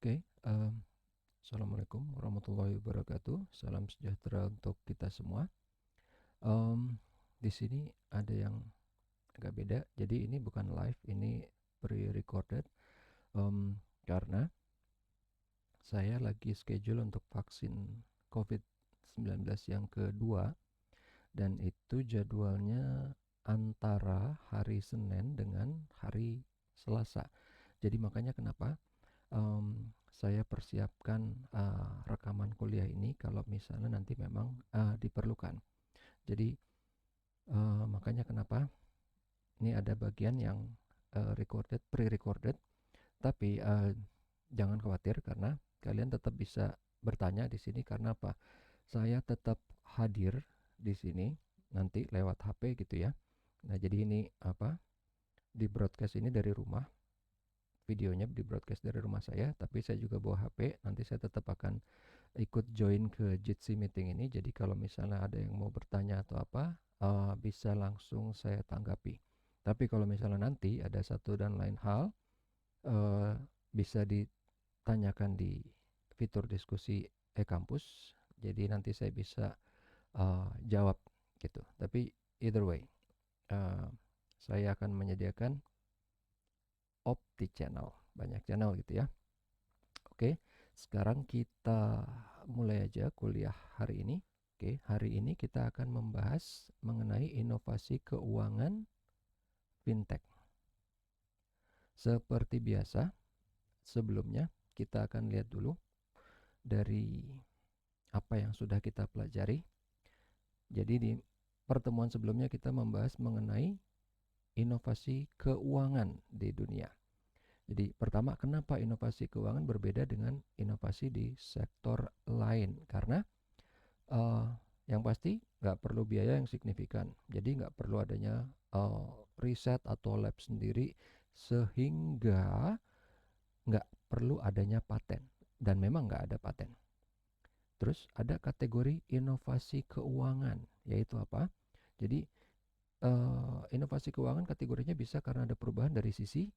Oke, Assalamualaikum warahmatullahi wabarakatuh. Salam sejahtera untuk kita semua. Di sini ada yang agak beda. Jadi ini bukan live, ini pre-recorded. Karena saya lagi schedule untuk vaksin COVID-19 yang kedua, dan itu jadwalnya antara hari Senin dengan hari Selasa. Jadi makanya kenapa saya persiapkan rekaman kuliah ini kalau misalnya nanti memang diperlukan. Jadi makanya kenapa ini ada bagian yang recorded, pre-recorded, tapi jangan khawatir karena kalian tetap bisa bertanya di sini. Karena apa? Saya tetap hadir di sini nanti lewat HP gitu ya. Nah, jadi ini apa? Di broadcast ini dari rumah, videonya di broadcast dari rumah saya, tapi saya juga bawa HP. Nanti saya tetap akan ikut join ke Jitsi meeting ini. Jadi kalau misalnya ada yang mau bertanya atau apa, bisa langsung saya tanggapi. Tapi kalau misalnya nanti ada satu dan lain hal, uh, bisa ditanyakan di fitur diskusi e-kampus. Jadi nanti saya bisa jawab gitu. Tapi either way, uh, saya akan menyediakan opti channel, banyak channel gitu ya. Oke, sekarang kita mulai aja kuliah hari ini. Oke, hari ini kita akan membahas mengenai inovasi keuangan fintech. Seperti biasa, sebelumnya kita akan lihat dulu dari apa yang sudah kita pelajari. Jadi di pertemuan sebelumnya kita membahas mengenai inovasi keuangan di dunia. Jadi pertama, kenapa inovasi keuangan berbeda dengan inovasi di sektor lain? Karena uh, yang pasti nggak perlu biaya yang signifikan. Jadi nggak perlu adanya riset atau lab sendiri, sehingga nggak perlu adanya paten. Dan memang nggak ada paten. Terus ada kategori inovasi keuangan, yaitu apa? Jadi inovasi keuangan kategorinya bisa karena ada perubahan dari sisi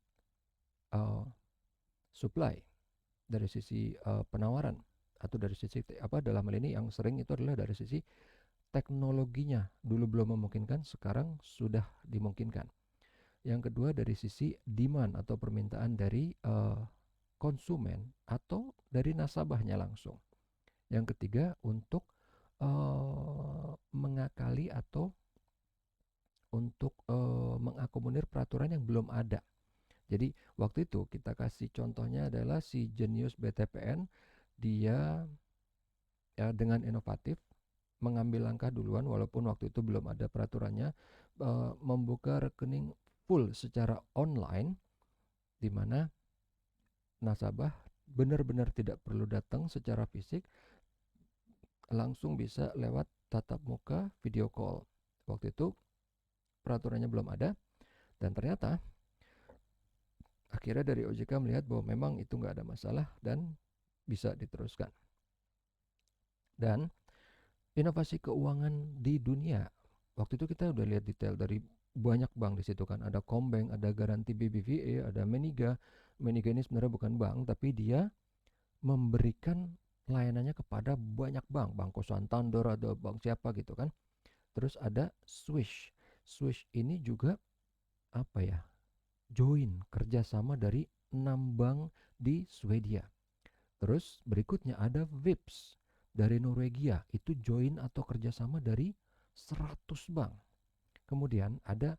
uh, supply, dari sisi penawaran, atau dari sisi apa, dalam hal ini yang sering itu adalah dari sisi teknologinya. Dulu belum memungkinkan, sekarang sudah dimungkinkan. Yang kedua dari sisi demand atau permintaan dari konsumen atau dari nasabahnya langsung. Yang ketiga untuk mengakali atau untuk mengakomodir peraturan yang belum ada. Jadi waktu itu kita kasih contohnya adalah si Genius BTPN. Dia ya dengan inovatif mengambil langkah duluan walaupun waktu itu belum ada peraturannya, membuka rekening full secara online, di mana nasabah benar-benar tidak perlu datang secara fisik, langsung bisa lewat tatap muka video call. Waktu itu peraturannya belum ada, dan ternyata akhirnya dari OJK melihat bahwa memang itu nggak ada masalah dan bisa diteruskan. Dan inovasi keuangan di dunia, waktu itu kita udah lihat detail dari banyak bank di situ kan. Ada Combank, ada Garanti BBVA, ada Meniga. Meniga ini sebenarnya bukan bank, tapi dia memberikan layanannya kepada banyak bank. Banco Santander, ada bank siapa gitu kan. Terus ada Swish. Swish ini juga apa ya? Join kerjasama dari 6 bank di Swedia. Terus berikutnya ada Vipps dari Norwegia, itu join atau kerjasama dari 100 bank. Kemudian ada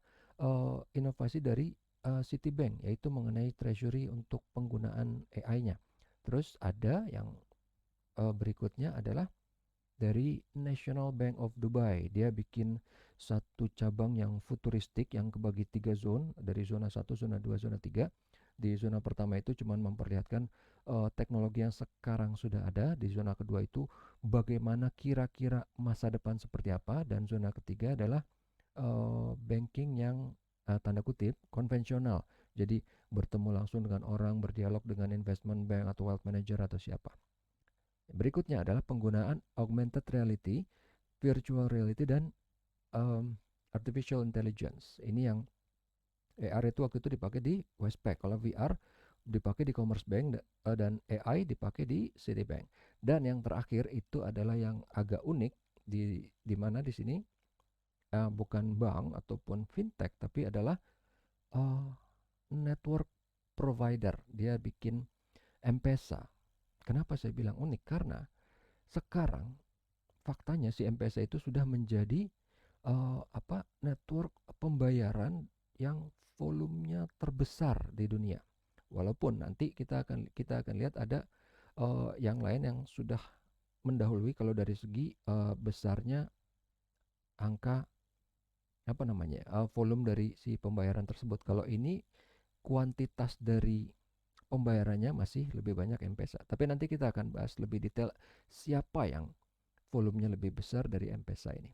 inovasi dari Citibank, yaitu mengenai treasury untuk penggunaan AI-nya. Terus ada yang berikutnya adalah dari National Bank of Dubai. Dia bikin satu cabang yang futuristik yang kebagi 3 zone, dari zona 1, zona 2, zona 3. Di zona pertama itu cuma memperlihatkan teknologi yang sekarang sudah ada. Di zona kedua itu bagaimana kira-kira masa depan seperti apa. Dan zona ketiga adalah banking yang tanda kutip konvensional. Jadi bertemu langsung dengan orang, berdialog dengan investment bank atau wealth manager atau siapa. Berikutnya adalah penggunaan augmented reality, virtual reality, dan artificial intelligence. Ini yang AR itu waktu itu dipakai di Westpac. Kalau VR dipakai di Commerce Bank, dan AI dipakai di Citibank. Dan yang terakhir itu adalah yang agak unik, di mana di sini bukan bank ataupun fintech, tapi adalah uh, network provider. Dia bikin M-Pesa. Kenapa saya bilang unik? Karena sekarang faktanya si M-Pesa itu sudah menjadi network pembayaran yang volumenya terbesar di dunia. Walaupun nanti kita akan lihat ada yang lain yang sudah mendahului kalau dari segi besarnya angka volume dari si pembayaran tersebut. Kalau ini kuantitas dari pembayarannya masih lebih banyak M-Pesa. Tapi nanti kita akan bahas lebih detail siapa yang volumenya lebih besar dari M-Pesa ini.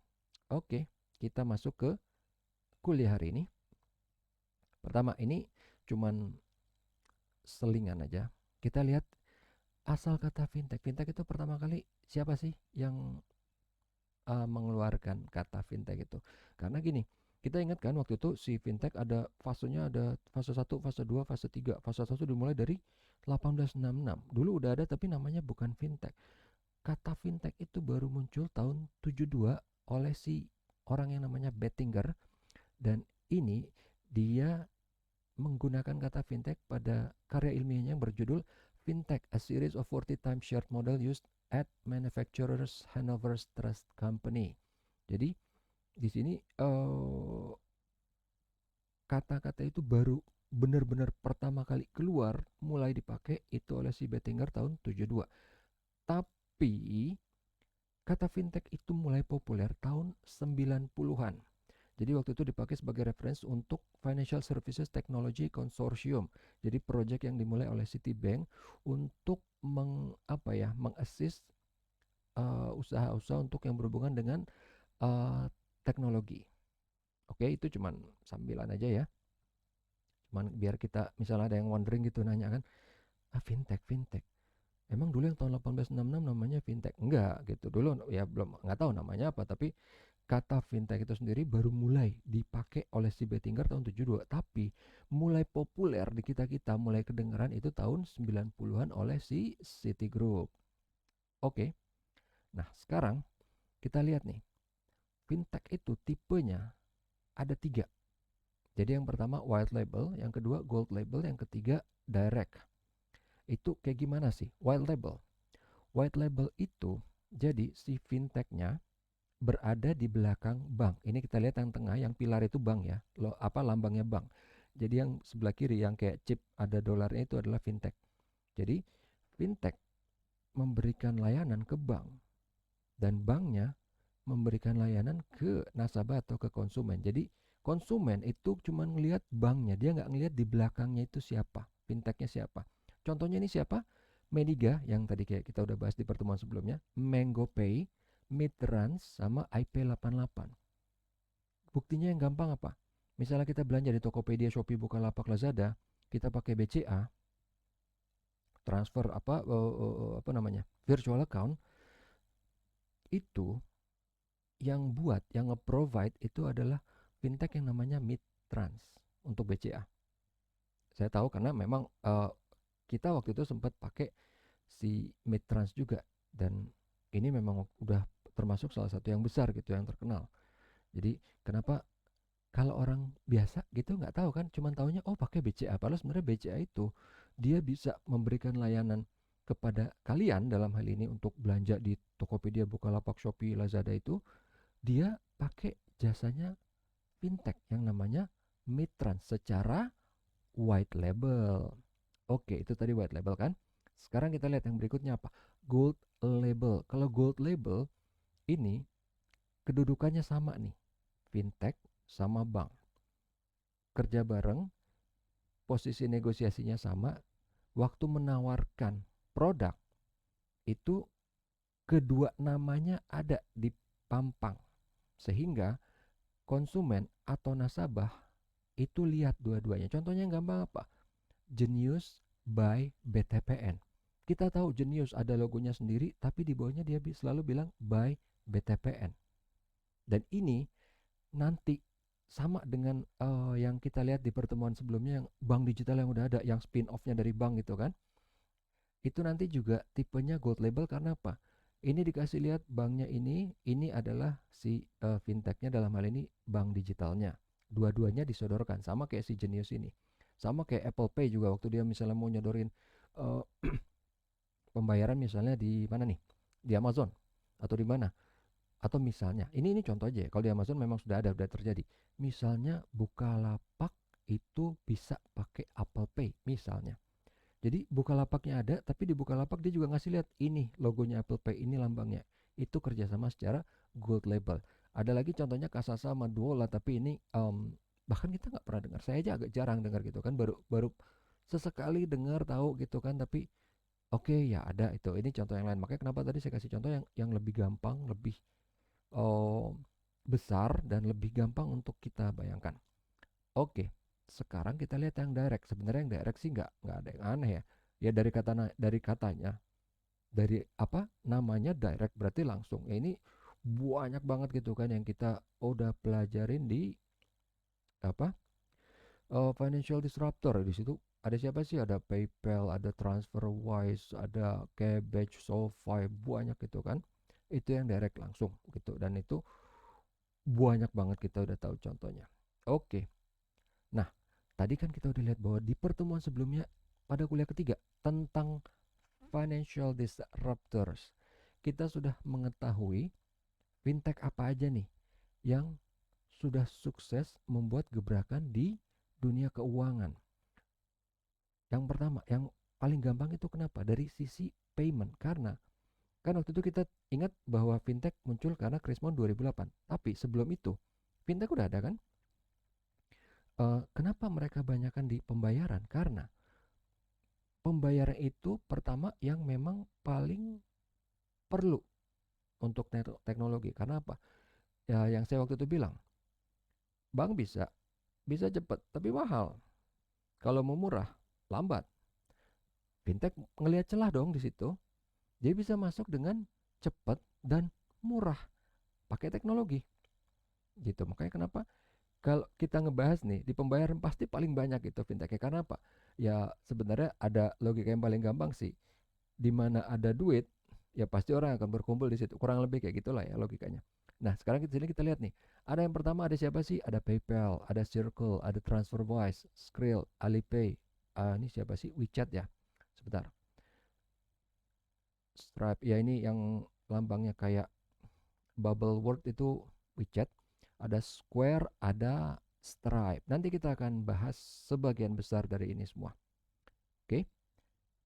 Oke, kita masuk ke kuliah hari ini. Pertama, ini cuman selingan aja. Kita lihat asal kata fintech. Fintech itu pertama kali siapa sih yang mengeluarkan kata fintech itu? Karena gini, kita ingat kan waktu itu si fintech ada fasenya, ada fase 1, fase 2, fase 3. Fase 1 dimulai dari 1866. Dulu udah ada tapi namanya bukan fintech. Kata fintech itu baru muncul tahun 72 oleh si orang yang namanya Bettinger, dan ini dia menggunakan kata fintech pada karya ilmiahnya yang berjudul Fintech, a series of 40 times shared model used at manufacturers Hanover Trust Company. Jadi di sini kata-kata itu baru benar-benar pertama kali keluar, mulai dipakai itu oleh si Bettinger tahun 72. Tapi kata fintech itu mulai populer tahun 90-an. Jadi waktu itu dipakai sebagai referensi untuk Financial Services Technology Consortium. Jadi proyek yang dimulai oleh Citibank untuk mengassist usaha-usaha untuk yang berhubungan dengan teknologi. Oke, itu cuman sambilan aja ya. Cuman biar kita misalnya ada yang wondering gitu nanya kan, fintech. Emang dulu yang tahun 1866 namanya fintech? Enggak gitu. Dulu ya belum, nggak tahu namanya apa, tapi kata fintech itu sendiri baru mulai dipakai oleh si Bettinger tahun 72, tapi mulai populer di kita-kita, mulai kedengeran itu tahun 90-an oleh si Citigroup. Oke. Nah, sekarang kita lihat nih. Fintech itu tipenya ada 3. Jadi yang pertama white label, yang kedua gold label, yang ketiga direct. Itu kayak gimana sih white label? White label itu jadi si fintechnya berada di belakang bank. Ini kita lihat yang tengah, yang pilar itu bank ya. Lambangnya bank. Jadi yang sebelah kiri yang kayak chip ada dolarnya itu adalah fintech. Jadi fintech memberikan layanan ke bank dan banknya memberikan layanan ke nasabah atau ke konsumen. Jadi konsumen itu cuma ngelihat banknya, dia nggak ngelihat di belakangnya itu siapa, fintechnya siapa. Contohnya ini siapa? Mediga yang tadi kayak kita udah bahas di pertemuan sebelumnya, MangoPay, Midtrans, sama IP88. Buktinya yang gampang apa? Misalnya kita belanja di Tokopedia, Shopee, Bukalapak, Lazada, kita pakai BCA, transfer virtual account, itu yang nge-provide itu adalah fintech yang namanya Midtrans untuk BCA. Saya tahu karena memang kita waktu itu sempat pakai si Midtrans juga, dan ini memang udah termasuk salah satu yang besar gitu, yang terkenal. Jadi kenapa kalau orang biasa gitu nggak tahu kan, cuman taunya pakai BCA, padahal sebenarnya BCA itu dia bisa memberikan layanan kepada kalian, dalam hal ini untuk belanja di Tokopedia, Bukalapak, Shopee, Lazada, itu dia pakai jasanya fintech yang namanya Midtrans secara white label. Oke, itu tadi white label kan. Sekarang kita lihat yang berikutnya apa? Gold label. Kalau gold label ini kedudukannya sama nih. Fintech sama bank. Kerja bareng, posisi negosiasinya sama, waktu menawarkan produk itu kedua namanya ada di pampang. Sehingga konsumen atau nasabah itu lihat dua-duanya. Contohnya yang gampang apa? Genius by BTPN. Kita tahu Genius ada logonya sendiri, tapi di bawahnya dia selalu bilang by BTPN. Dan ini nanti sama dengan yang kita lihat di pertemuan sebelumnya, yang bank digital yang udah ada, yang spin off-nya dari bank gitu kan. Itu nanti juga tipenya gold label karena apa? Ini dikasih lihat banknya ini adalah si fintechnya, dalam hal ini bank digitalnya. Dua-duanya disodorkan, sama kayak si Genius ini. Sama kayak Apple Pay juga, waktu dia misalnya mau nyodorin eh, pembayaran misalnya di mana nih? Di Amazon atau di mana? Atau misalnya, ini contoh aja ya, kalau di Amazon memang sudah terjadi. Misalnya Bukalapak itu bisa pakai Apple Pay misalnya. Jadi Bukalapaknya ada, tapi di Bukalapak dia juga ngasih lihat ini logonya Apple Pay, ini lambangnya. Itu kerjasama secara gold label. Ada lagi contohnya Kasasa sama Duola, tapi ini bahkan kita nggak pernah dengar. Saya aja agak jarang dengar gitu kan, baru baru sesekali dengar tahu gitu kan. Tapi oke, ya ada itu. Ini contoh yang lain. Makanya kenapa tadi saya kasih contoh yang lebih gampang, lebih oh, besar dan lebih gampang untuk kita bayangkan. Oke, sekarang kita lihat yang direct. Sebenarnya yang direct sih nggak ada yang aneh ya. Ya dari katanya, dari apa namanya direct berarti langsung. Ya ini banyak banget gitu kan yang kita udah pelajarin di apa financial disruptor. Di situ ada siapa sih? Ada PayPal, ada TransferWise, ada Kabbage, SoFi, banyak gitu kan. Itu yang direct langsung gitu, dan itu banyak banget kita udah tahu contohnya. Oke. Nah, tadi kan kita udah lihat bahwa di pertemuan sebelumnya pada kuliah ketiga tentang financial disruptors, kita sudah mengetahui fintech apa aja nih yang sudah sukses membuat gebrakan di dunia keuangan. Yang pertama, yang paling gampang itu kenapa? Dari sisi payment. Karena kan waktu itu kita ingat bahwa fintech muncul karena Krismon 2008. Tapi sebelum itu, fintech udah ada kan? Kenapa mereka banyakkan di pembayaran? Karena pembayaran itu pertama yang memang paling perlu untuk teknologi. Karena apa? Ya yang saya waktu itu bilang, bank bisa cepat, tapi mahal. Kalau mau murah, lambat. Fintech ngelihat celah dong di situ. Dia bisa masuk dengan cepat dan murah pakai teknologi. Gitu. Makanya kenapa kalau kita ngebahas nih di pembayaran pasti paling banyak itu fintechnya. Karena apa? Ya sebenarnya ada logika yang paling gampang sih. Di mana ada duit, ya pasti orang akan berkumpul di situ. Kurang lebih kayak gitulah ya logikanya. Nah, sekarang kita lihat nih. Ada yang pertama, ada siapa sih? Ada PayPal, ada Circle, ada TransferWise, Skrill, Alipay. Ini siapa sih? WeChat ya. Sebentar. Stripe. Ya ini yang lambangnya kayak bubble word itu WeChat. Ada Square, ada Stripe. Nanti kita akan bahas sebagian besar dari ini semua. Oke.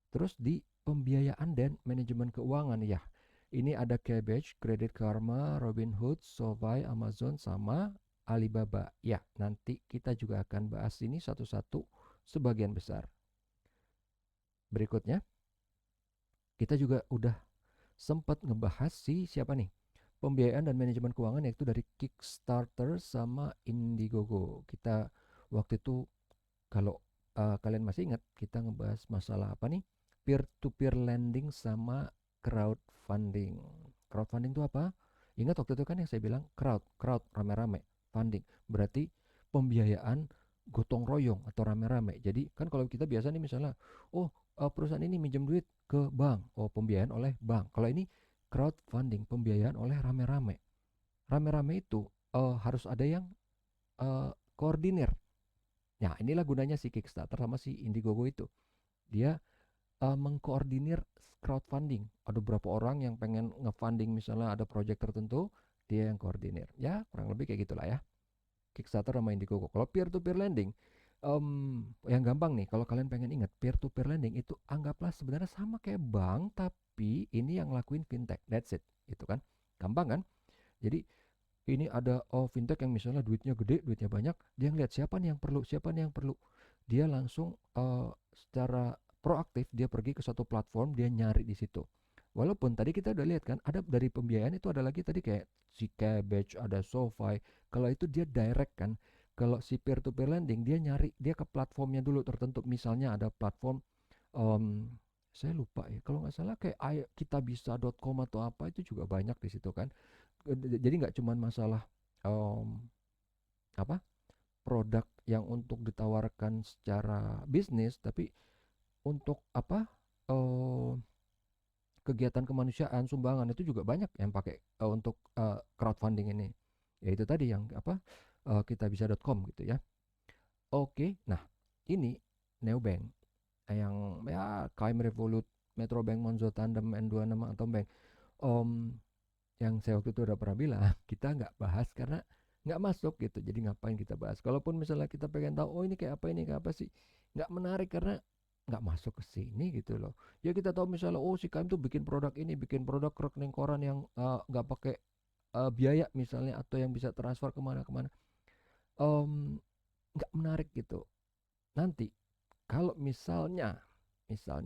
Terus di pembiayaan dan manajemen keuangan ya. Ini ada Kabbage, Credit Karma, Robinhood, SoFi, Amazon sama Alibaba. Ya, nanti kita juga akan bahas ini satu-satu sebagian besar. Berikutnya, kita juga udah sempat ngebahas siapa nih? Pembiayaan dan manajemen keuangan, yaitu dari Kickstarter sama Indiegogo. Kita waktu itu, kalau kalian masih ingat, kita ngebahas masalah apa nih? Peer-to-peer lending sama crowdfunding. Crowdfunding itu apa? Ingat waktu itu kan yang saya bilang crowd rame-rame, funding berarti pembiayaan gotong royong atau rame-rame. Jadi kan kalau kita biasa nih misalnya, oh perusahaan ini minjem duit ke bank, oh pembiayaan oleh bank. Kalau ini crowdfunding, pembiayaan oleh rame-rame. Rame-rame itu harus ada yang koordinir. Nah, inilah gunanya si Kickstarter sama si Indiegogo itu. Dia mengkoordinir crowdfunding. Ada beberapa orang yang pengen ngefunding, misalnya ada project tertentu, dia yang koordinir. Ya, kurang lebih kayak gitulah ya. Kickstarter sama Indiegogo. Kalau peer to peer lending, yang gampang nih, kalau kalian pengen ingat, peer to peer lending itu anggaplah sebenarnya sama kayak bank, tapi ini yang ngelakuin fintech. That's it. Itu kan. Gampang kan? Jadi ini ada fintech yang misalnya duitnya gede, duitnya banyak, dia ngeliat siapa nih yang perlu, siapa nih yang perlu. Dia langsung secara proaktif dia pergi ke suatu platform, dia nyari di situ. Walaupun tadi kita udah lihat kan, ada dari pembiayaan itu ada lagi tadi kayak si Kabbage, ada SoFi. Kalau itu dia direct kan. Kalau si peer to peer lending dia nyari, dia ke platformnya dulu tertentu. Misalnya ada platform um, saya lupa ya. Kalau nggak salah kayak kitabisa.com atau apa, itu juga banyak di situ kan. Jadi nggak cuma masalah um, apa produk yang untuk ditawarkan secara bisnis, tapi untuk apa eh, kegiatan kemanusiaan sumbangan itu juga banyak yang pakai untuk crowdfunding ini. Yaitu tadi yang apa kitabisa.com gitu ya. Oke, nah ini Neobank yang ya KM Revolut, Metrobank, Monzo, Tandem, N26 atau Bank. Om yang saya waktu itu udah pernah bilang, kita nggak bahas karena nggak masuk gitu. Jadi ngapain kita bahas? Kalaupun misalnya kita pengen tahu, oh ini kayak apa sih? Nggak menarik karena nggak masuk ke sini gitu loh. Ya kita tahu misalnya, oh si KM tuh bikin produk ini, bikin produk rekening koran yang nggak pakai biaya misalnya, atau yang bisa transfer kemana-kemana. Em, nggak menarik gitu. Nanti kalau misalnya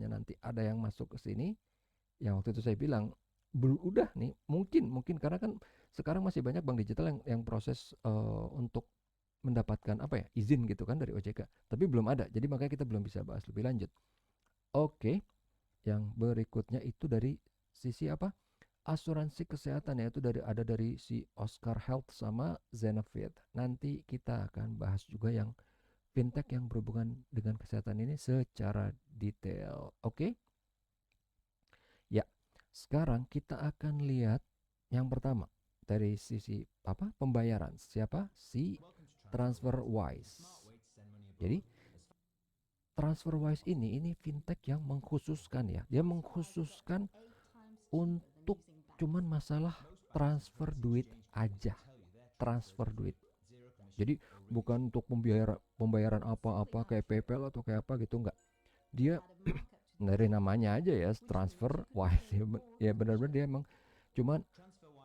nanti ada yang masuk ke sini, yang waktu itu saya bilang udah nih mungkin karena kan sekarang masih banyak bank digital yang proses untuk mendapatkan apa ya izin gitu kan dari OJK, tapi belum ada, jadi makanya kita belum bisa bahas lebih lanjut. Oke, yang berikutnya itu dari sisi apa asuransi kesehatan, yaitu dari si Oscar Health sama Zenefit. Nanti kita akan bahas juga yang fintech yang berhubungan dengan kesehatan ini secara detail. Oke. Ya, sekarang kita akan lihat yang pertama dari sisi apa pembayaran. Siapa? Si TransferWise. Jadi TransferWise ini fintech yang mengkhususkan ya. Dia mengkhususkan untuk cuman masalah transfer duit aja. Transfer duit. Jadi bukan untuk pembayaran apa-apa kayak PayPal atau kayak apa gitu, enggak. Dia dari namanya aja ya transfer wise ya benar-benar dia emang cuman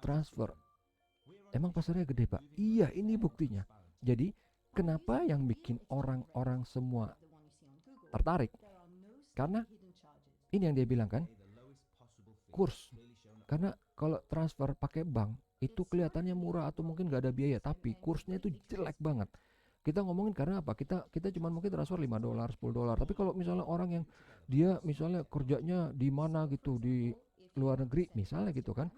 transfer. Emang pasarnya gede pak? Iya, ini buktinya. Jadi kenapa yang bikin orang-orang semua tertarik? Karena ini yang dia bilang kan, kurs. Karena kalau transfer pakai bank itu kelihatannya murah atau mungkin gak ada biaya, tapi kursnya itu jelek banget. Kita ngomongin karena apa? Kita cuma mungkin transfer $5, $10. Tapi kalau misalnya orang yang dia misalnya kerjanya di mana gitu, di luar negeri misalnya gitu kan,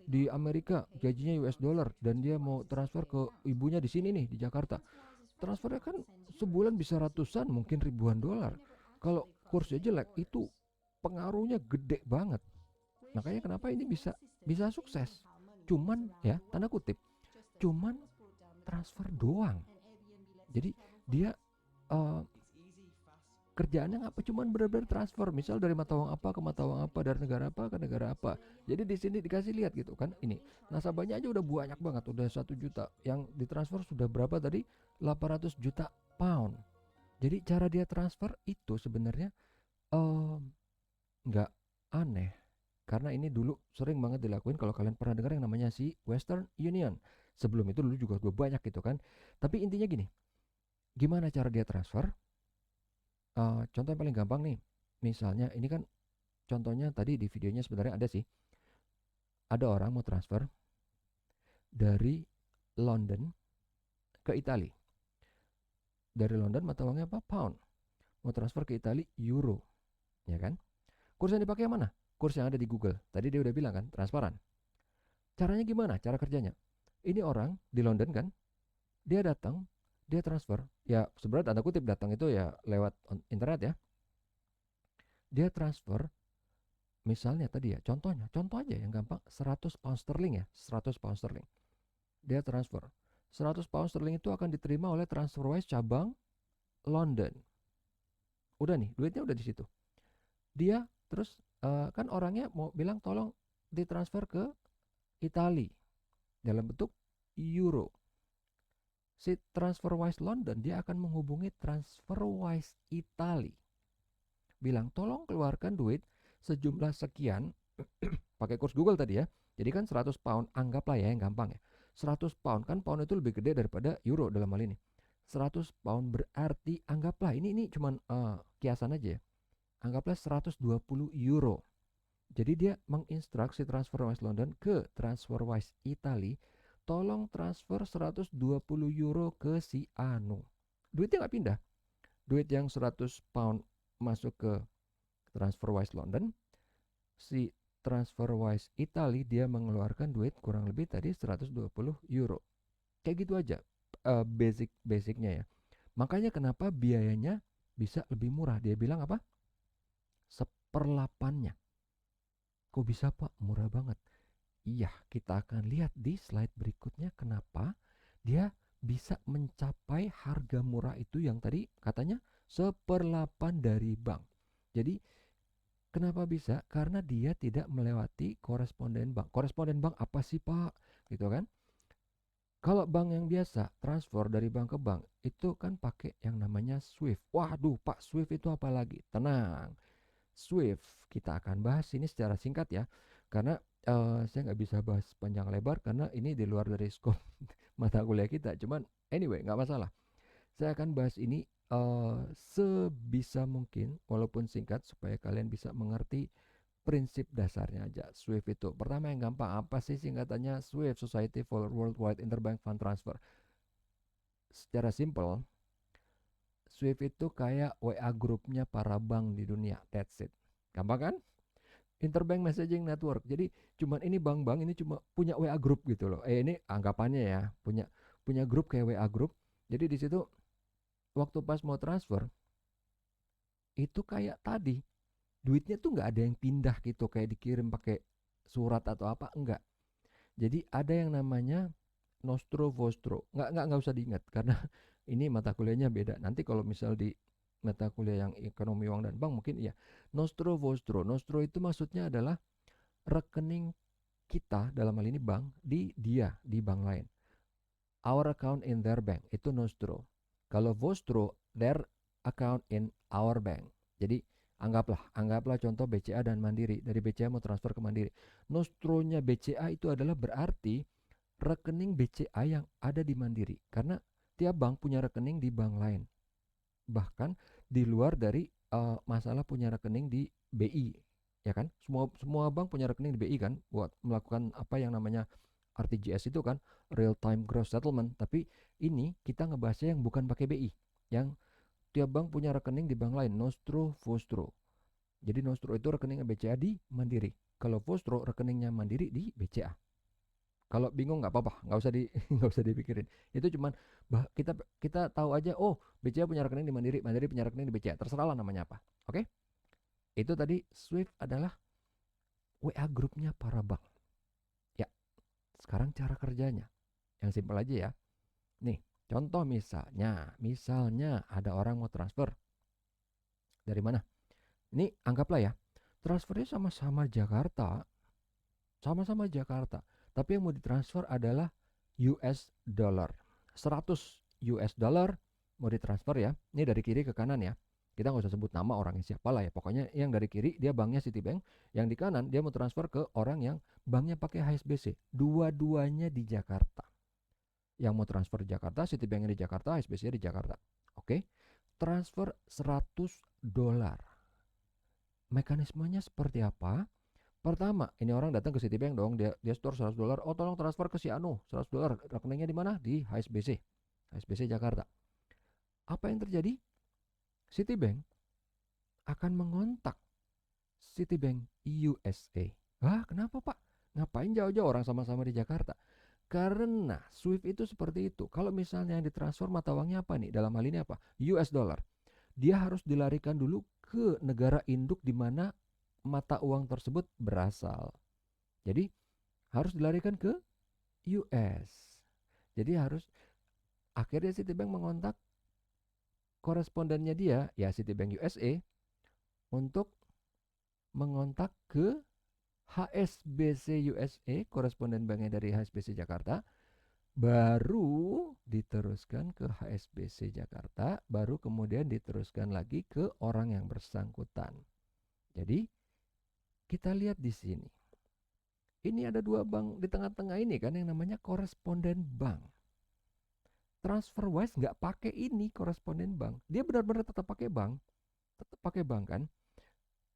di Amerika gajinya US dollar dan dia mau transfer ke ibunya di sini nih di Jakarta, transfernya kan sebulan bisa ratusan mungkin ribuan dolar. Kalau kursnya jelek itu pengaruhnya gede banget. Makanya kenapa ini bisa bisa sukses, cuman ya tanda kutip cuman transfer doang. Jadi dia uh, kerjaannya ngapa cuman benar-benar transfer, misal dari mata uang apa ke mata uang apa, dari negara apa ke negara apa. Jadi di sini dikasih lihat gitu kan, ini nasabahnya aja udah banyak banget, udah 1 juta yang ditransfer, sudah berapa tadi, 800 juta pound. Jadi cara dia transfer itu sebenarnya nggak aneh, karena ini dulu sering banget dilakuin. Kalau kalian pernah dengar yang namanya si Western Union, sebelum itu dulu juga udah banyak gitu kan. Tapi intinya gini, gimana cara dia transfer? Contoh yang paling gampang nih, misalnya ini kan contohnya tadi di videonya sebenarnya ada sih, ada orang mau transfer dari London ke Italia. Dari London mata uangnya apa? Pound. Mau transfer ke Italia euro, ya kan? Kurs yang dipakai yang mana? Kurs yang ada di Google. Tadi dia udah bilang kan, transparan. Caranya gimana? Cara kerjanya. Ini orang di London kan, dia datang, dia transfer. Ya sebenarnya tanda kutip datang itu ya lewat internet ya. Dia transfer, misalnya tadi ya, contoh aja yang gampang, 100 pound sterling ya, 100 pound sterling. Dia transfer. 100 pound sterling itu akan diterima oleh TransferWise cabang London. Udah nih, duitnya udah di situ. Dia terus kan orangnya mau bilang tolong ditransfer ke Italia dalam bentuk euro. Si TransferWise London dia akan menghubungi TransferWise Italia, bilang tolong keluarkan duit sejumlah sekian pakai kurs Google tadi ya. Jadi kan 100 pound, anggaplah ya yang gampang ya, 100 pound, kan pound itu lebih gede daripada euro dalam hal ini. 100 pound berarti anggaplah ini cuman kiasan aja ya, anggaplah 120 euro. Jadi dia menginstruksi TransferWise London ke TransferWise Italy, tolong transfer 120 euro ke si Anu. Duitnya nggak pindah. Duit yang 100 pound masuk ke TransferWise London, si TransferWise Italy dia mengeluarkan duit kurang lebih tadi 120 euro. Kayak gitu aja. basicnya ya. Makanya kenapa biayanya bisa lebih murah. Dia bilang apa? Seperlapannya. Kok bisa Pak? Murah banget. Iya, kita akan lihat di slide berikutnya kenapa dia bisa mencapai harga murah itu yang tadi katanya seperlapan dari bank. Jadi kenapa bisa? Karena dia tidak melewati koresponden bank. Koresponden bank apa sih Pak? Gitu kan? Kalau bank yang biasa transfer dari bank ke bank itu kan pakai yang namanya SWIFT. Waduh Pak, SWIFT itu apa lagi? Tenang, SWIFT kita akan bahas ini secara singkat ya, karena saya nggak bisa bahas panjang lebar karena ini di luar dari skop mata kuliah kita. Cuman anyway nggak masalah. Saya akan bahas ini sebisa mungkin walaupun singkat supaya kalian bisa mengerti prinsip dasarnya aja. SWIFT itu pertama yang gampang, apa sih singkatannya? SWIFT, Society for Worldwide Interbank Fund Transfer. Secara simpel, SWIFT itu kayak WA grupnya para bank di dunia. That's it. Gampang kan? Interbank Messaging Network. Jadi cuman ini bank-bank ini cuma punya WA group gitu loh. Ini anggapannya ya, punya punya grup kayak WA group. Jadi di situ waktu pas mau transfer itu kayak tadi, duitnya tuh nggak ada yang pindah gitu kayak dikirim pakai surat atau apa, enggak. Jadi ada yang namanya nostro vostro. Nggak usah diingat karena ini mata kuliahnya beda. Nanti kalau misal di mata kuliah yang ekonomi uang dan bank mungkin iya. Nostro vostro. Nostro itu maksudnya adalah rekening kita dalam hal ini bank di dia di bank lain. Our account in their bank itu nostro. Kalau vostro, their account in our bank. Jadi anggaplah contoh BCA dan Mandiri. Dari BCA mau transfer ke Mandiri. Nostronya BCA itu adalah berarti rekening BCA yang ada di Mandiri. Karena tiap bank punya rekening di bank lain. Bahkan di luar dari masalah punya rekening di BI. Ya kan? Semua bank punya rekening di BI kan buat melakukan apa yang namanya RTGS itu kan, real time gross settlement. Tapi ini kita ngebahasnya yang bukan pakai BI, yang tiap bank punya rekening di bank lain, nostro vostro. Jadi nostro itu rekeningnya BCA di Mandiri, kalau vostro rekeningnya Mandiri di BCA. Kalau bingung nggak apa-apa, nggak usah nggak usah dipikirin. Itu cuman kita kita tahu aja, oh BCA punya rekening di Mandiri, Mandiri punya rekening di BCA, terserahlah namanya apa. Oke? Itu tadi SWIFT adalah WA grupnya para bank. Ya, sekarang cara kerjanya yang simpel aja ya. Nih, contoh misalnya ada orang mau transfer dari mana? Ini anggaplah ya, transfernya sama-sama Jakarta, tapi yang mau ditransfer adalah US dollar. 100 US dollar mau ditransfer ya. Ini dari kiri ke kanan ya. Kita nggak usah sebut nama orangnya siapa lah ya. Pokoknya yang dari kiri dia banknya Citibank, yang di kanan dia mau transfer ke orang yang banknya pakai HSBC. Dua-duanya di Jakarta. Yang mau transfer di Jakarta, Citibanknya di Jakarta, HSBC di Jakarta. Oke, transfer 100 dolar. Mekanismenya seperti apa? Pertama, ini orang datang ke Citibank dong, dia store 100 dolar. Oh, tolong transfer ke si Anu, 100 dolar. Rekeningnya di mana? Di HSBC. HSBC Jakarta. Apa yang terjadi? Citibank akan mengontak Citibank USA. Wah, kenapa Pak? Ngapain jauh-jauh, orang sama-sama di Jakarta? Karena SWIFT itu seperti itu. Kalau misalnya yang ditransfer mata uangnya apa nih? Dalam hal ini apa? US dollar. Dia harus dilarikan dulu ke negara induk di mana mata uang tersebut berasal. Jadi harus dilarikan ke US. Jadi harus akhirnya Citibank mengontak korespondennya dia, ya Citibank USA, untuk mengontak ke HSBC USA, koresponden banknya dari HSBC Jakarta, baru diteruskan ke HSBC Jakarta, baru kemudian diteruskan lagi ke orang yang bersangkutan. Jadi kita lihat di sini. Ini ada dua bank di tengah-tengah ini kan yang namanya koresponden bank. TransferWise nggak pakai ini koresponden bank. Dia benar-benar tetap pakai bank kan.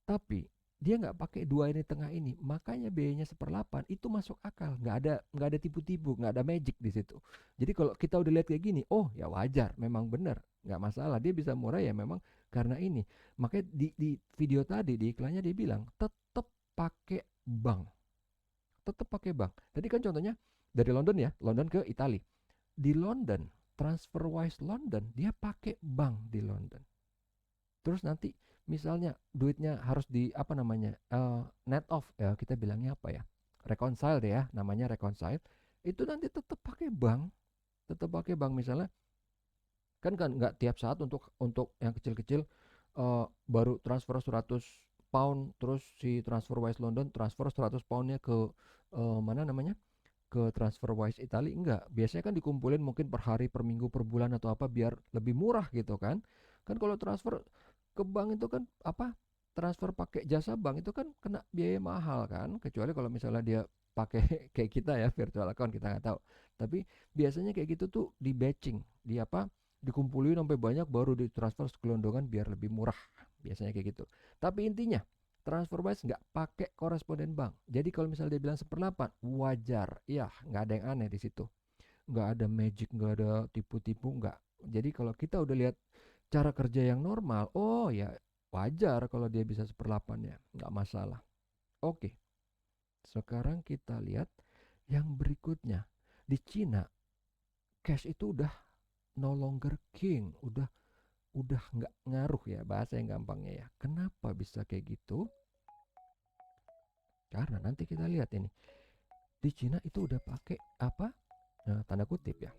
Tapi dia nggak pakai dua ini tengah ini, makanya biayanya 1/8 itu masuk akal, nggak ada tipu-tipu, nggak ada magic di situ. Jadi kalau kita udah lihat kayak gini, oh ya wajar, memang benar, nggak masalah, dia bisa murah ya memang karena ini. Makanya di video tadi di iklannya dia bilang tetap pakai bank, tetap pakai bank. Tadi kan contohnya dari London ya, London ke Italia. Di London TransferWise London dia pakai bank di London. Terus nanti misalnya duitnya harus di apa namanya net off ya, kita bilangnya apa ya, reconcile deh ya, namanya reconcile. Itu nanti tetap pakai bank misalnya. Kan nggak tiap saat untuk yang kecil-kecil baru transfer 100 pound, terus si TransferWise London transfer 100 poundnya ke mana namanya, ke TransferWise Italia. Enggak, biasanya kan dikumpulin mungkin per hari, per minggu, per bulan atau apa biar lebih murah gitu kan. Kan kalau transfer ke bank itu kan apa, transfer pakai jasa bank itu kan kena biaya mahal kan, kecuali kalau misalnya dia pakai kayak kita ya, virtual account, kita nggak tahu. Tapi biasanya kayak gitu tuh di batching, di apa, dikumpulin sampai banyak baru ditransfer segelondongan biar lebih murah, biasanya kayak gitu. Tapi intinya TransferWise nggak pakai koresponden bank. Jadi kalau misalnya dia bilang 1/8, wajar. Ya, nggak ada yang aneh di situ. Nggak ada magic, nggak ada tipu-tipu, nggak. Jadi kalau kita udah lihat cara kerja yang normal, oh ya wajar kalau dia bisa 1/8 ya, nggak masalah. Oke, sekarang kita lihat yang berikutnya. Di Cina, cash itu udah no longer king, udah nggak ngaruh ya, bahasa yang gampangnya ya. Kenapa bisa kayak gitu? Karena nanti kita lihat ini, di Cina itu udah pakai apa? Nah, tanda kutip ya,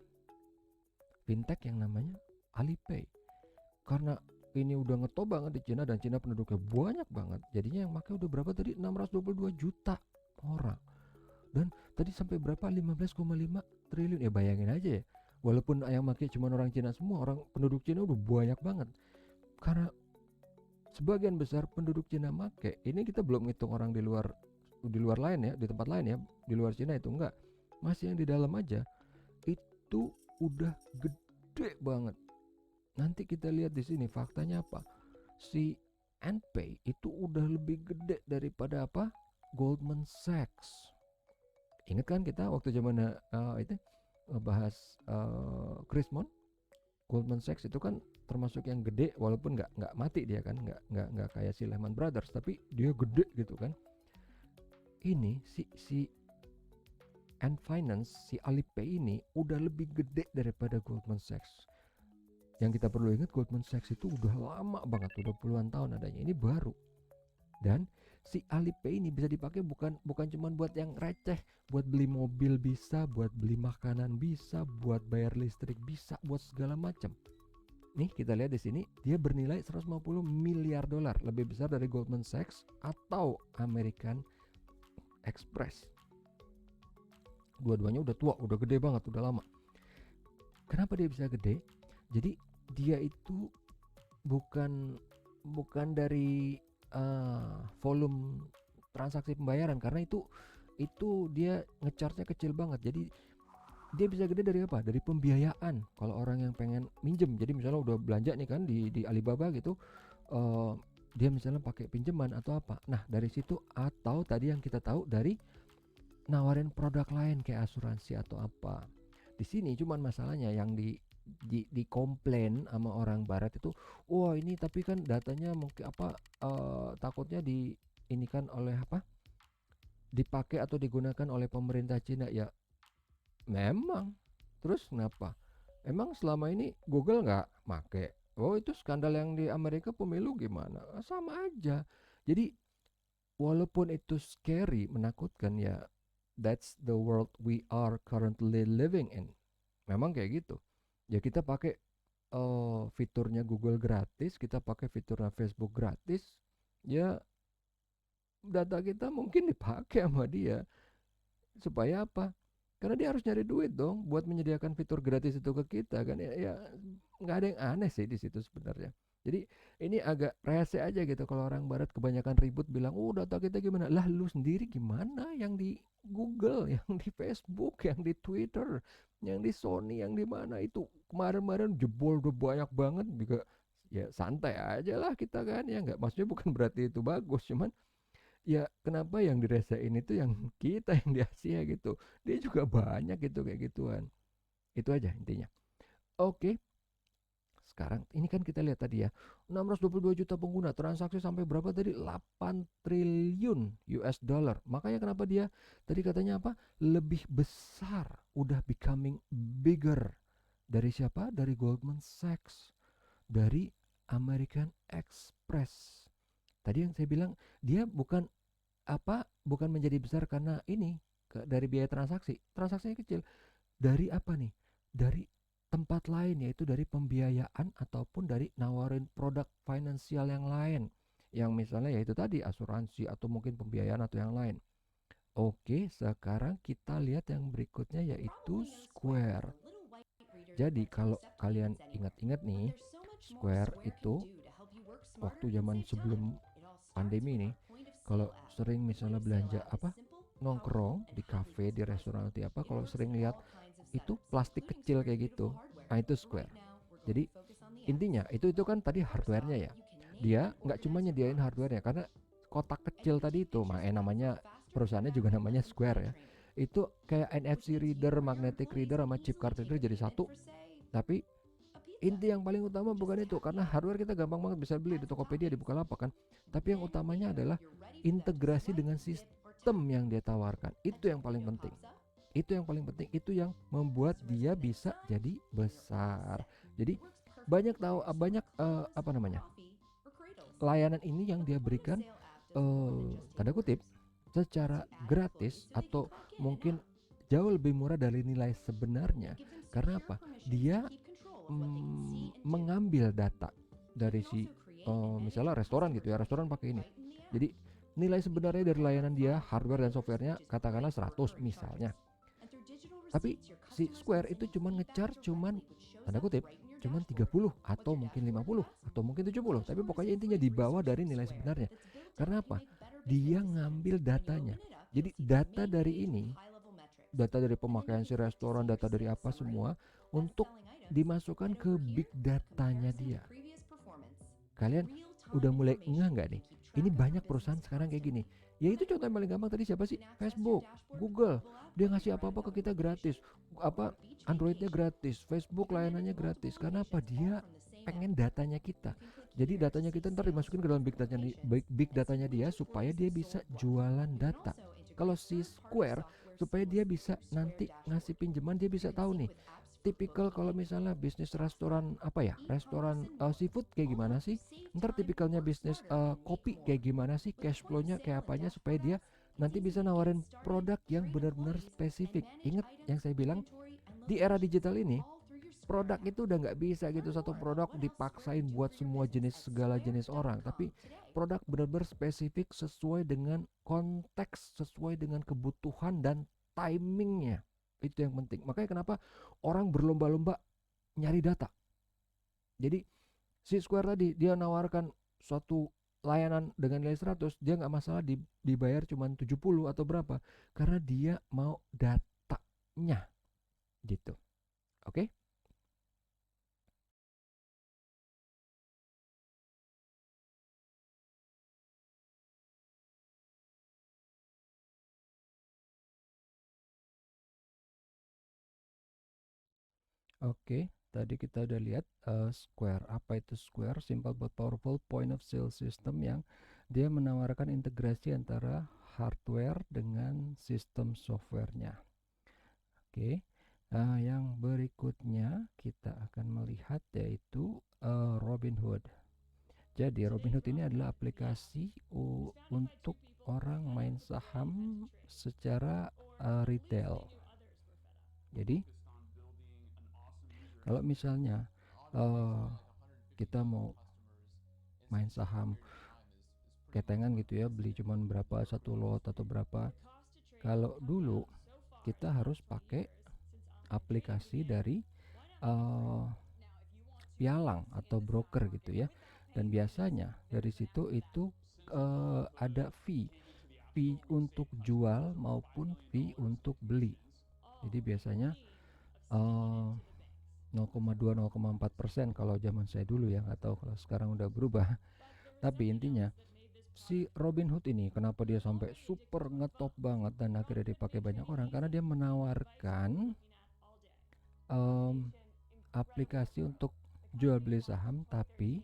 fintech yang namanya Alipay. Karena ini udah ngetop banget di Cina dan Cina penduduknya banyak banget. Jadinya yang pakai udah berapa tadi? 622 juta orang. Dan tadi sampai berapa? 15,5 triliun. Ya bayangin aja ya. Walaupun yang pakai cuma orang Cina semua, orang penduduk Cina udah banyak banget. Karena sebagian besar penduduk Cina make, ini kita belum ngitung orang di luar lain ya, di tempat lain ya, di luar Cina itu enggak. Masih yang di dalam aja itu udah gede banget. Nanti kita lihat di sini faktanya apa? Si Anpay itu udah lebih gede daripada apa? Goldman Sachs. Ingat kan kita waktu zaman itu bahas Krismon, Goldman Sachs itu kan termasuk yang gede, walaupun nggak mati dia kan, nggak kayak si Lehman Brothers, tapi dia gede gitu kan. Ini si Ant Finance, si Alipay ini udah lebih gede daripada Goldman Sachs. Yang kita perlu ingat, Goldman Sachs itu udah lama banget, udah puluhan tahun adanya, ini baru. Dan si Alipay ini bisa dipakai bukan cuma buat yang receh, buat beli mobil bisa, buat beli makanan bisa, buat bayar listrik bisa, buat segala macam. Nih kita lihat di sini, dia bernilai 150 miliar dolar, lebih besar dari Goldman Sachs atau American Express. Dua-duanya udah tua, udah gede banget, udah lama. Kenapa dia bisa gede? Jadi dia itu bukan dari volume transaksi pembayaran, karena itu dia ngecharge-nya kecil banget. Jadi dia bisa gede dari apa? Dari pembiayaan. Kalau orang yang pengen minjem, jadi misalnya udah belanja nih kan di Alibaba gitu, dia misalnya pakai pinjaman atau apa. Nah dari situ, atau tadi yang kita tahu dari nawarin produk lain kayak asuransi atau apa. Di sini cuman masalahnya yang di komplain sama orang barat itu, wah ini tapi kan datanya mungkin apa, takutnya ini kan oleh apa, dipakai atau digunakan oleh pemerintah Cina. Ya memang, terus kenapa? Emang selama ini Google nggak make? Oh itu skandal yang di Amerika pemilu gimana? Sama aja. Jadi walaupun itu scary, menakutkan ya, that's the world we are currently living in. Memang kayak gitu. Ya kita pakai fiturnya Google gratis, kita pakai fiturnya Facebook gratis. Ya data kita mungkin dipakai sama dia. Supaya apa? Karena dia harus nyari duit dong buat menyediakan fitur gratis itu ke kita kan. Ya nggak ada yang aneh sih di situ sebenarnya. Jadi ini agak rese aja gitu kalau orang barat kebanyakan ribut bilang, "Oh, data kita gimana?" Lah lu sendiri gimana yang di Google, yang di Facebook, yang di Twitter, yang di Sony, yang di mana itu kemarin-kemarin jebol udah banyak banget juga. Ya santai aja lah kita kan, ya nggak, maksudnya bukan berarti itu bagus, cuman ya kenapa yang diresain itu yang kita yang di Asia gitu. Dia juga banyak gitu kayak gituan. Itu aja intinya. Oke, sekarang ini kan kita lihat tadi ya, 622 juta pengguna, transaksi sampai berapa tadi? 8 triliun US dollar. Makanya kenapa dia tadi katanya apa? Lebih besar, udah becoming bigger Dari siapa? Dari Goldman Sachs, dari American Express. Tadi yang saya bilang dia bukan menjadi besar karena ini dari biaya transaksi. Transaksinya kecil. Dari apa nih? Dari tempat lain, yaitu dari pembiayaan ataupun dari nawarin produk finansial yang lain. Yang misalnya yaitu tadi asuransi atau mungkin pembiayaan atau yang lain. Oke, sekarang kita lihat yang berikutnya yaitu Square. Jadi kalau kalian ingat-ingat nih, Square itu waktu zaman sebelum pandemi nih, kalau sering misalnya belanja nongkrong di cafe, di restoran atau apa, kalau sering lihat itu plastik kecil kayak gitu, nah itu Square. Jadi intinya itu kan tadi hardware-nya ya, dia nggak cuma nyediain hardware-nya, karena kotak kecil tadi itu namanya perusahaannya juga namanya Square ya, itu kayak NFC reader, magnetic reader sama chip card reader jadi satu. Tapi inti yang paling utama bukan itu, karena hardware kita gampang banget bisa beli di Tokopedia, di Bukalapak kan. Tapi yang utamanya adalah integrasi dengan sistem yang dia tawarkan. Itu yang paling penting. Itu yang paling penting, itu yang membuat dia bisa jadi besar. Jadi banyak apa namanya? Layanan ini yang dia berikan tanda kutip secara gratis atau mungkin jauh lebih murah dari nilai sebenarnya. Karena apa? Dia mengambil data dari misalnya restoran gitu ya, restoran pakai ini. Jadi nilai sebenarnya dari layanan dia, hardware dan softwarenya katakanlah 100 misalnya. Tapi si Square itu cuman tanda kutip cuman 30 atau mungkin 50 atau mungkin 70, tapi pokoknya intinya di bawah dari nilai sebenarnya. Karena apa? Dia ngambil datanya. Jadi data dari pemakaian si restoran, data dari apa semua untuk dimasukkan ke big datanya dia. Kalian udah mulai ngeh nggak nih? Ini banyak perusahaan sekarang kayak gini. Ya itu contoh yang paling gampang tadi, siapa sih? Facebook, Google. Dia ngasih apa-apa ke kita gratis. Androidnya gratis, Facebook layanannya gratis. Karena apa? Dia pengen datanya kita. Jadi datanya kita ntar dimasukin ke dalam big datanya dia supaya dia bisa jualan data. Kalau si Square, supaya dia bisa nanti ngasih pinjaman, dia bisa tahu nih tipikal kalau misalnya bisnis restoran restoran seafood kayak gimana sih, ntar tipikalnya bisnis kopi kayak gimana sih, cash flow-nya kayak apanya, supaya dia nanti bisa nawarin produk yang benar-benar spesifik. Ingat yang saya bilang, di era digital ini produk itu udah nggak bisa gitu satu produk dipaksain buat semua jenis, segala jenis orang, tapi produk benar-benar spesifik sesuai dengan konteks, sesuai dengan kebutuhan dan timingnya. Itu yang penting. Makanya kenapa orang berlomba-lomba nyari data. Jadi si Square tadi dia nawarkan suatu layanan dengan nilai 100, dia nggak masalah dibayar cuma 70 atau berapa, karena dia mau datanya gitu. Oke? Oke, tadi kita udah lihat Square. Apa itu Square? Simple but powerful point of sale system yang dia menawarkan integrasi antara hardware dengan sistem softwarenya. Oke, yang berikutnya kita akan melihat yaitu Robinhood. Jadi Robinhood ini adalah aplikasi untuk orang main saham secara retail. Jadi kalau misalnya uh, kita mau main saham ketengan gitu ya, beli cuman berapa satu lot atau berapa, kalau dulu kita harus pakai aplikasi dari uh, pialang atau broker gitu ya, dan biasanya dari situ itu ada fee untuk jual maupun fee untuk beli. Jadi biasanya uh, 0,2-0,4% kalau zaman saya dulu ya, nggak tahu kalau sekarang udah berubah. Tapi intinya si Robinhood ini kenapa dia sampai super ngetop banget dan akhirnya dipakai banyak orang, karena dia menawarkan um, aplikasi untuk jual beli saham tapi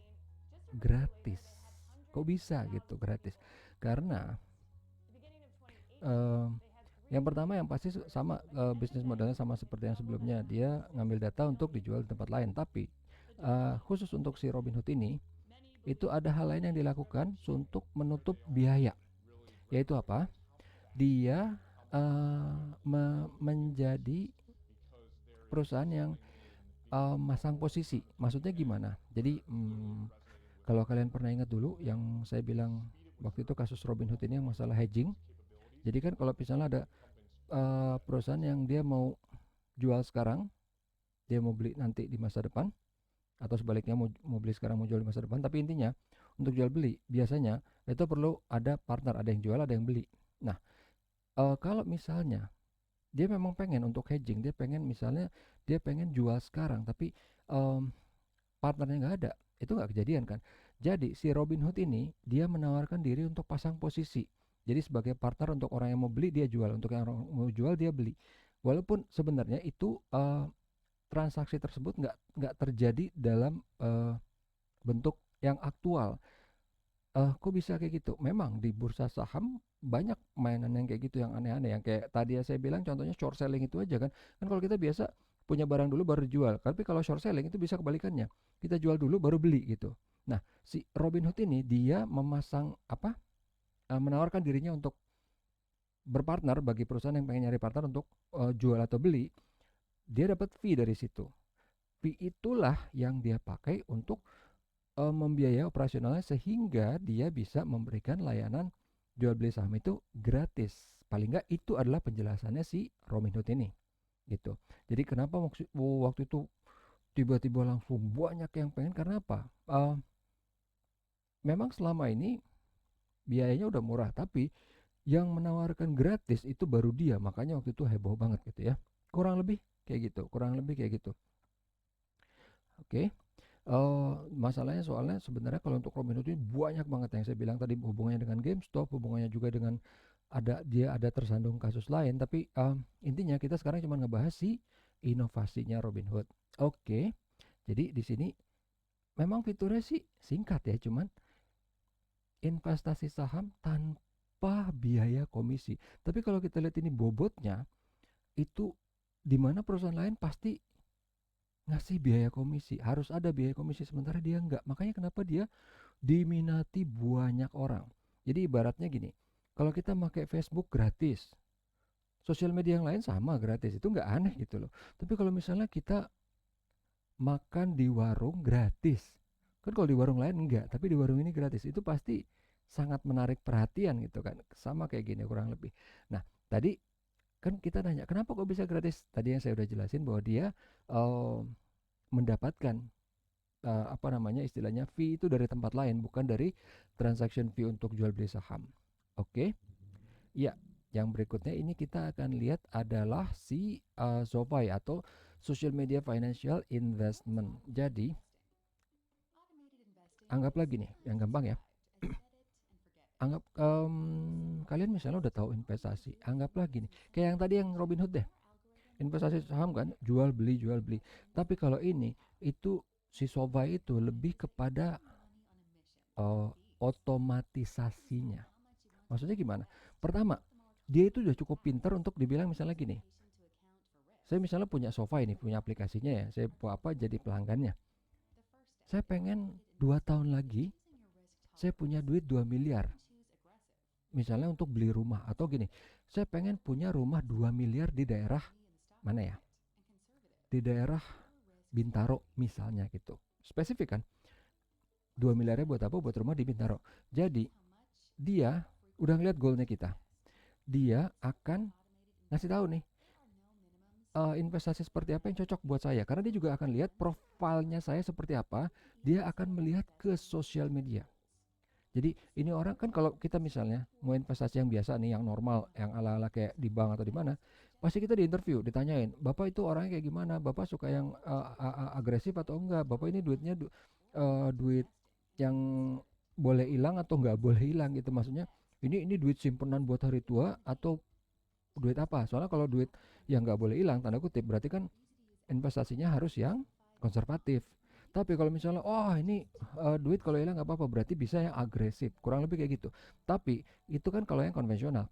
gratis. Kok bisa gitu gratis? Karena um, Yang pertama yang pasti sama, bisnis modelnya sama seperti yang sebelumnya, dia ngambil data untuk dijual di tempat lain. Tapi khusus untuk si Robinhood ini, itu ada hal lain yang dilakukan untuk menutup biaya. Yaitu apa? Dia menjadi perusahaan yang masang posisi. Maksudnya gimana? Jadi kalau kalian pernah ingat dulu yang saya bilang waktu itu kasus Robinhood ini yang masalah hedging. Jadi kan kalau misalnya ada perusahaan yang dia mau jual sekarang, dia mau beli nanti di masa depan, atau sebaliknya mau beli sekarang mau jual di masa depan. Tapi intinya untuk jual beli biasanya itu perlu ada partner, ada yang jual ada yang beli. Nah, kalau misalnya dia memang pengen untuk hedging, dia pengen misalnya dia pengen jual sekarang tapi um, partnernya nggak ada, itu nggak kejadian kan. Jadi si Robinhood ini dia menawarkan diri untuk pasang posisi. Jadi sebagai partner untuk orang yang mau beli dia jual, untuk yang orang mau jual dia beli. Walaupun sebenarnya itu transaksi tersebut nggak terjadi dalam bentuk yang aktual. Kok bisa kayak gitu? Memang di bursa saham banyak mainan yang kayak gitu yang aneh-aneh, yang kayak tadi ya saya bilang contohnya short selling itu aja kan. Kan kalau kita biasa punya barang dulu baru dijual. Tapi kalau short selling itu bisa kebalikannya. Kita jual dulu baru beli gitu. Nah, si Robinhood ini dia memasang apa? Menawarkan dirinya untuk berpartner bagi perusahaan yang pengen nyari partner untuk jual atau beli. Dia dapat fee dari situ. Fee itulah yang dia pakai untuk membiayai operasionalnya sehingga dia bisa memberikan layanan jual beli saham itu gratis. Paling nggak itu adalah penjelasannya si Robinhood ini gitu. Jadi kenapa waktu itu tiba-tiba langsung banyak yang pengen, karena apa? Memang selama ini biayanya udah murah, tapi yang menawarkan gratis itu baru dia, makanya waktu itu heboh banget gitu ya. Kurang lebih kayak gitu, kurang lebih kayak gitu. Oke. Masalahnya soalnya sebenarnya kalau untuk Robinhood ini banyak banget yang saya bilang tadi, hubungannya dengan GameStop, hubungannya juga dengan dia ada tersandung kasus lain, tapi intinya kita sekarang cuma ngebahas si inovasinya Robinhood. Oke. Jadi di sini memang fiturnya sih singkat ya, cuman investasi saham tanpa biaya komisi. Tapi kalau kita lihat ini bobotnya, itu di mana perusahaan lain pasti ngasih biaya komisi, harus ada biaya komisi, sementara dia enggak. Makanya kenapa dia diminati banyak orang. Jadi ibaratnya gini, kalau kita pakai Facebook gratis, sosial media yang lain sama gratis, itu nggak aneh gitu loh. Tapi kalau misalnya kita makan di warung gratis, kan kalau di warung lain enggak, tapi di warung ini gratis, itu pasti sangat menarik perhatian gitu kan. Sama kayak gini kurang lebih. Nah, tadi kan kita nanya kenapa kok bisa gratis. Tadi yang saya udah jelasin bahwa dia uh, mendapatkan apa namanya istilahnya fee itu dari tempat lain, bukan dari transaction fee untuk jual beli saham. Oke. Ya, yang berikutnya ini kita akan lihat adalah si SoFi atau Social Media Financial Investment. Jadi anggaplah gini, yang gampang ya. Anggap kalian misalnya udah tahu investasi, anggaplah gini, kayak yang tadi yang Robinhood deh, investasi saham kan, jual beli jual beli. Tapi kalau ini itu si SoFi itu lebih kepada otomatisasinya. Maksudnya gimana? Pertama, dia itu udah cukup pinter untuk dibilang misalnya gini, saya misalnya punya SoFi ini, punya aplikasinya ya, saya apa jadi pelanggannya. Saya pengen 2 tahun lagi saya punya duit 2 miliar. Misalnya untuk beli rumah, atau gini, saya pengen punya rumah 2 miliar di daerah mana ya? Di daerah Bintaro misalnya gitu. Spesifik kan? 2 miliarnya buat apa? Buat rumah di Bintaro. Jadi dia udah ngeliat goalnya kita. Dia akan ngasih tahu nih investasi seperti apa yang cocok buat saya. Karena dia juga akan lihat profilnya saya seperti apa. Dia akan melihat ke sosial media. Jadi ini orang kan, kalau kita misalnya mau investasi yang biasa nih, yang normal, yang ala-ala kayak di bank atau di mana, pasti kita diinterview, ditanyain, Bapak itu orangnya kayak gimana? Bapak suka yang agresif atau enggak? Bapak ini duitnya duit yang boleh hilang atau enggak boleh hilang gitu. Maksudnya ini duit simpenan buat hari tua atau duit apa? Soalnya kalau duit yang nggak boleh hilang tanda kutip berarti kan investasinya harus yang konservatif. Tapi kalau misalnya, oh ini duit kalau hilang nggak apa-apa, berarti bisa yang agresif. Kurang lebih kayak gitu. Tapi itu kan kalau yang konvensional.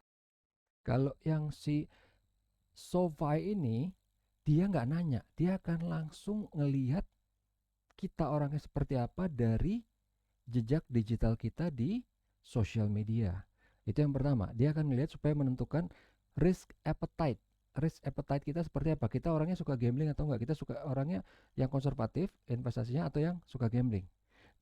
Kalau yang si SoFi ini dia nggak nanya, dia akan langsung ngelihat kita orangnya seperti apa dari jejak digital kita di sosial media. Itu yang pertama, dia akan melihat supaya menentukan risk appetite. Risk appetite kita seperti apa? Kita orangnya suka gambling atau enggak? Kita suka orangnya yang konservatif investasinya atau yang suka gambling?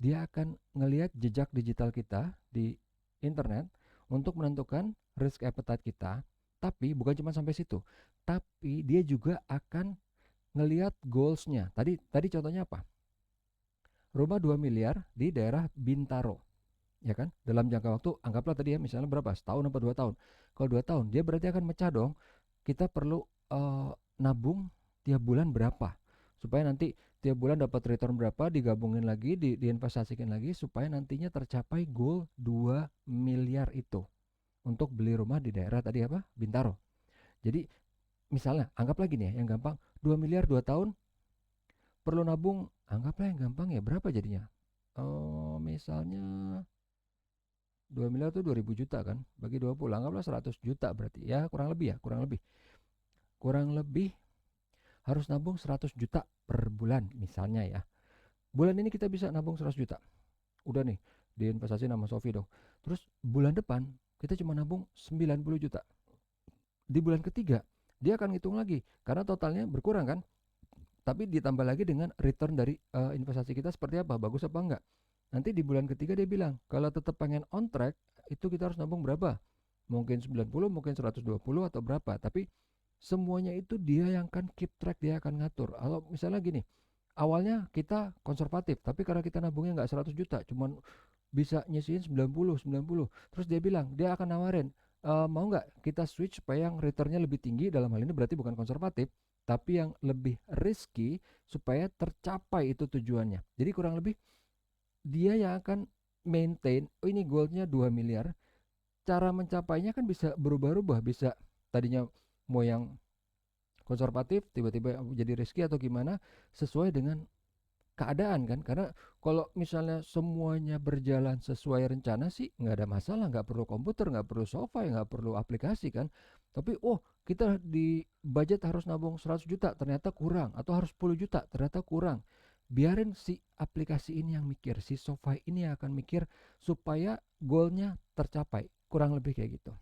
Dia akan ngelihat jejak digital kita di internet untuk menentukan risk appetite kita. Tapi bukan cuma sampai situ. Tapi dia juga akan ngelihat goalsnya. Tadi contohnya apa? Rumah 2 miliar di daerah Bintaro, ya kan? Dalam jangka waktu, anggaplah tadi ya, misalnya berapa? Setahun apa 2 tahun? Kalau 2 tahun, dia berarti akan mecah dong. Kita perlu nabung tiap bulan berapa? Supaya nanti tiap bulan dapat return berapa, digabungin lagi, diinvestasikan lagi, supaya nantinya tercapai goal 2 miliar itu. Untuk beli rumah di daerah tadi apa? Bintaro. Jadi, misalnya, anggap lagi nih ya, yang gampang, 2 miliar 2 tahun, perlu nabung, anggaplah yang gampang ya, berapa jadinya? Misalnya 2 miliar itu 2000 juta kan, bagi 20, anggaplah 100 juta berarti ya, kurang lebih ya, kurang lebih harus nabung 100 juta per bulan misalnya ya. Bulan ini kita bisa nabung 100 juta, udah nih diinvestasi nama Sofi dong. Terus bulan depan kita cuma nabung 90 juta. Di bulan ketiga dia akan ngitung lagi karena totalnya berkurang kan, tapi ditambah lagi dengan return dari investasi kita seperti apa, bagus apa enggak. Nanti di bulan ketiga dia bilang, kalau tetap pengen on track, itu kita harus nabung berapa? Mungkin 90, mungkin 120 atau berapa. Tapi semuanya itu dia yang akan keep track, dia akan ngatur. Kalau misalnya gini, awalnya kita konservatif, tapi karena kita nabungnya nggak 100 juta, cuman bisa nyisihin 90. Terus dia bilang, dia akan nawarin, mau nggak kita switch supaya yang returnnya lebih tinggi, dalam hal ini berarti bukan konservatif, tapi yang lebih risky supaya tercapai itu tujuannya. Jadi kurang lebih dia yang akan maintain, oh ini goalnya 2 miliar, cara mencapainya kan bisa berubah-ubah, bisa tadinya mau yang konservatif tiba-tiba jadi risky atau gimana, sesuai dengan keadaan kan. Karena kalau misalnya semuanya berjalan sesuai rencana sih nggak ada masalah, nggak perlu komputer, nggak perlu sofa, nggak perlu aplikasi kan. Tapi kita di budget harus nabung 100 juta ternyata kurang, atau harus 10 juta ternyata kurang, biarin si aplikasi ini yang mikir, si sofa ini yang akan mikir supaya goalnya tercapai, kurang lebih kayak gitu.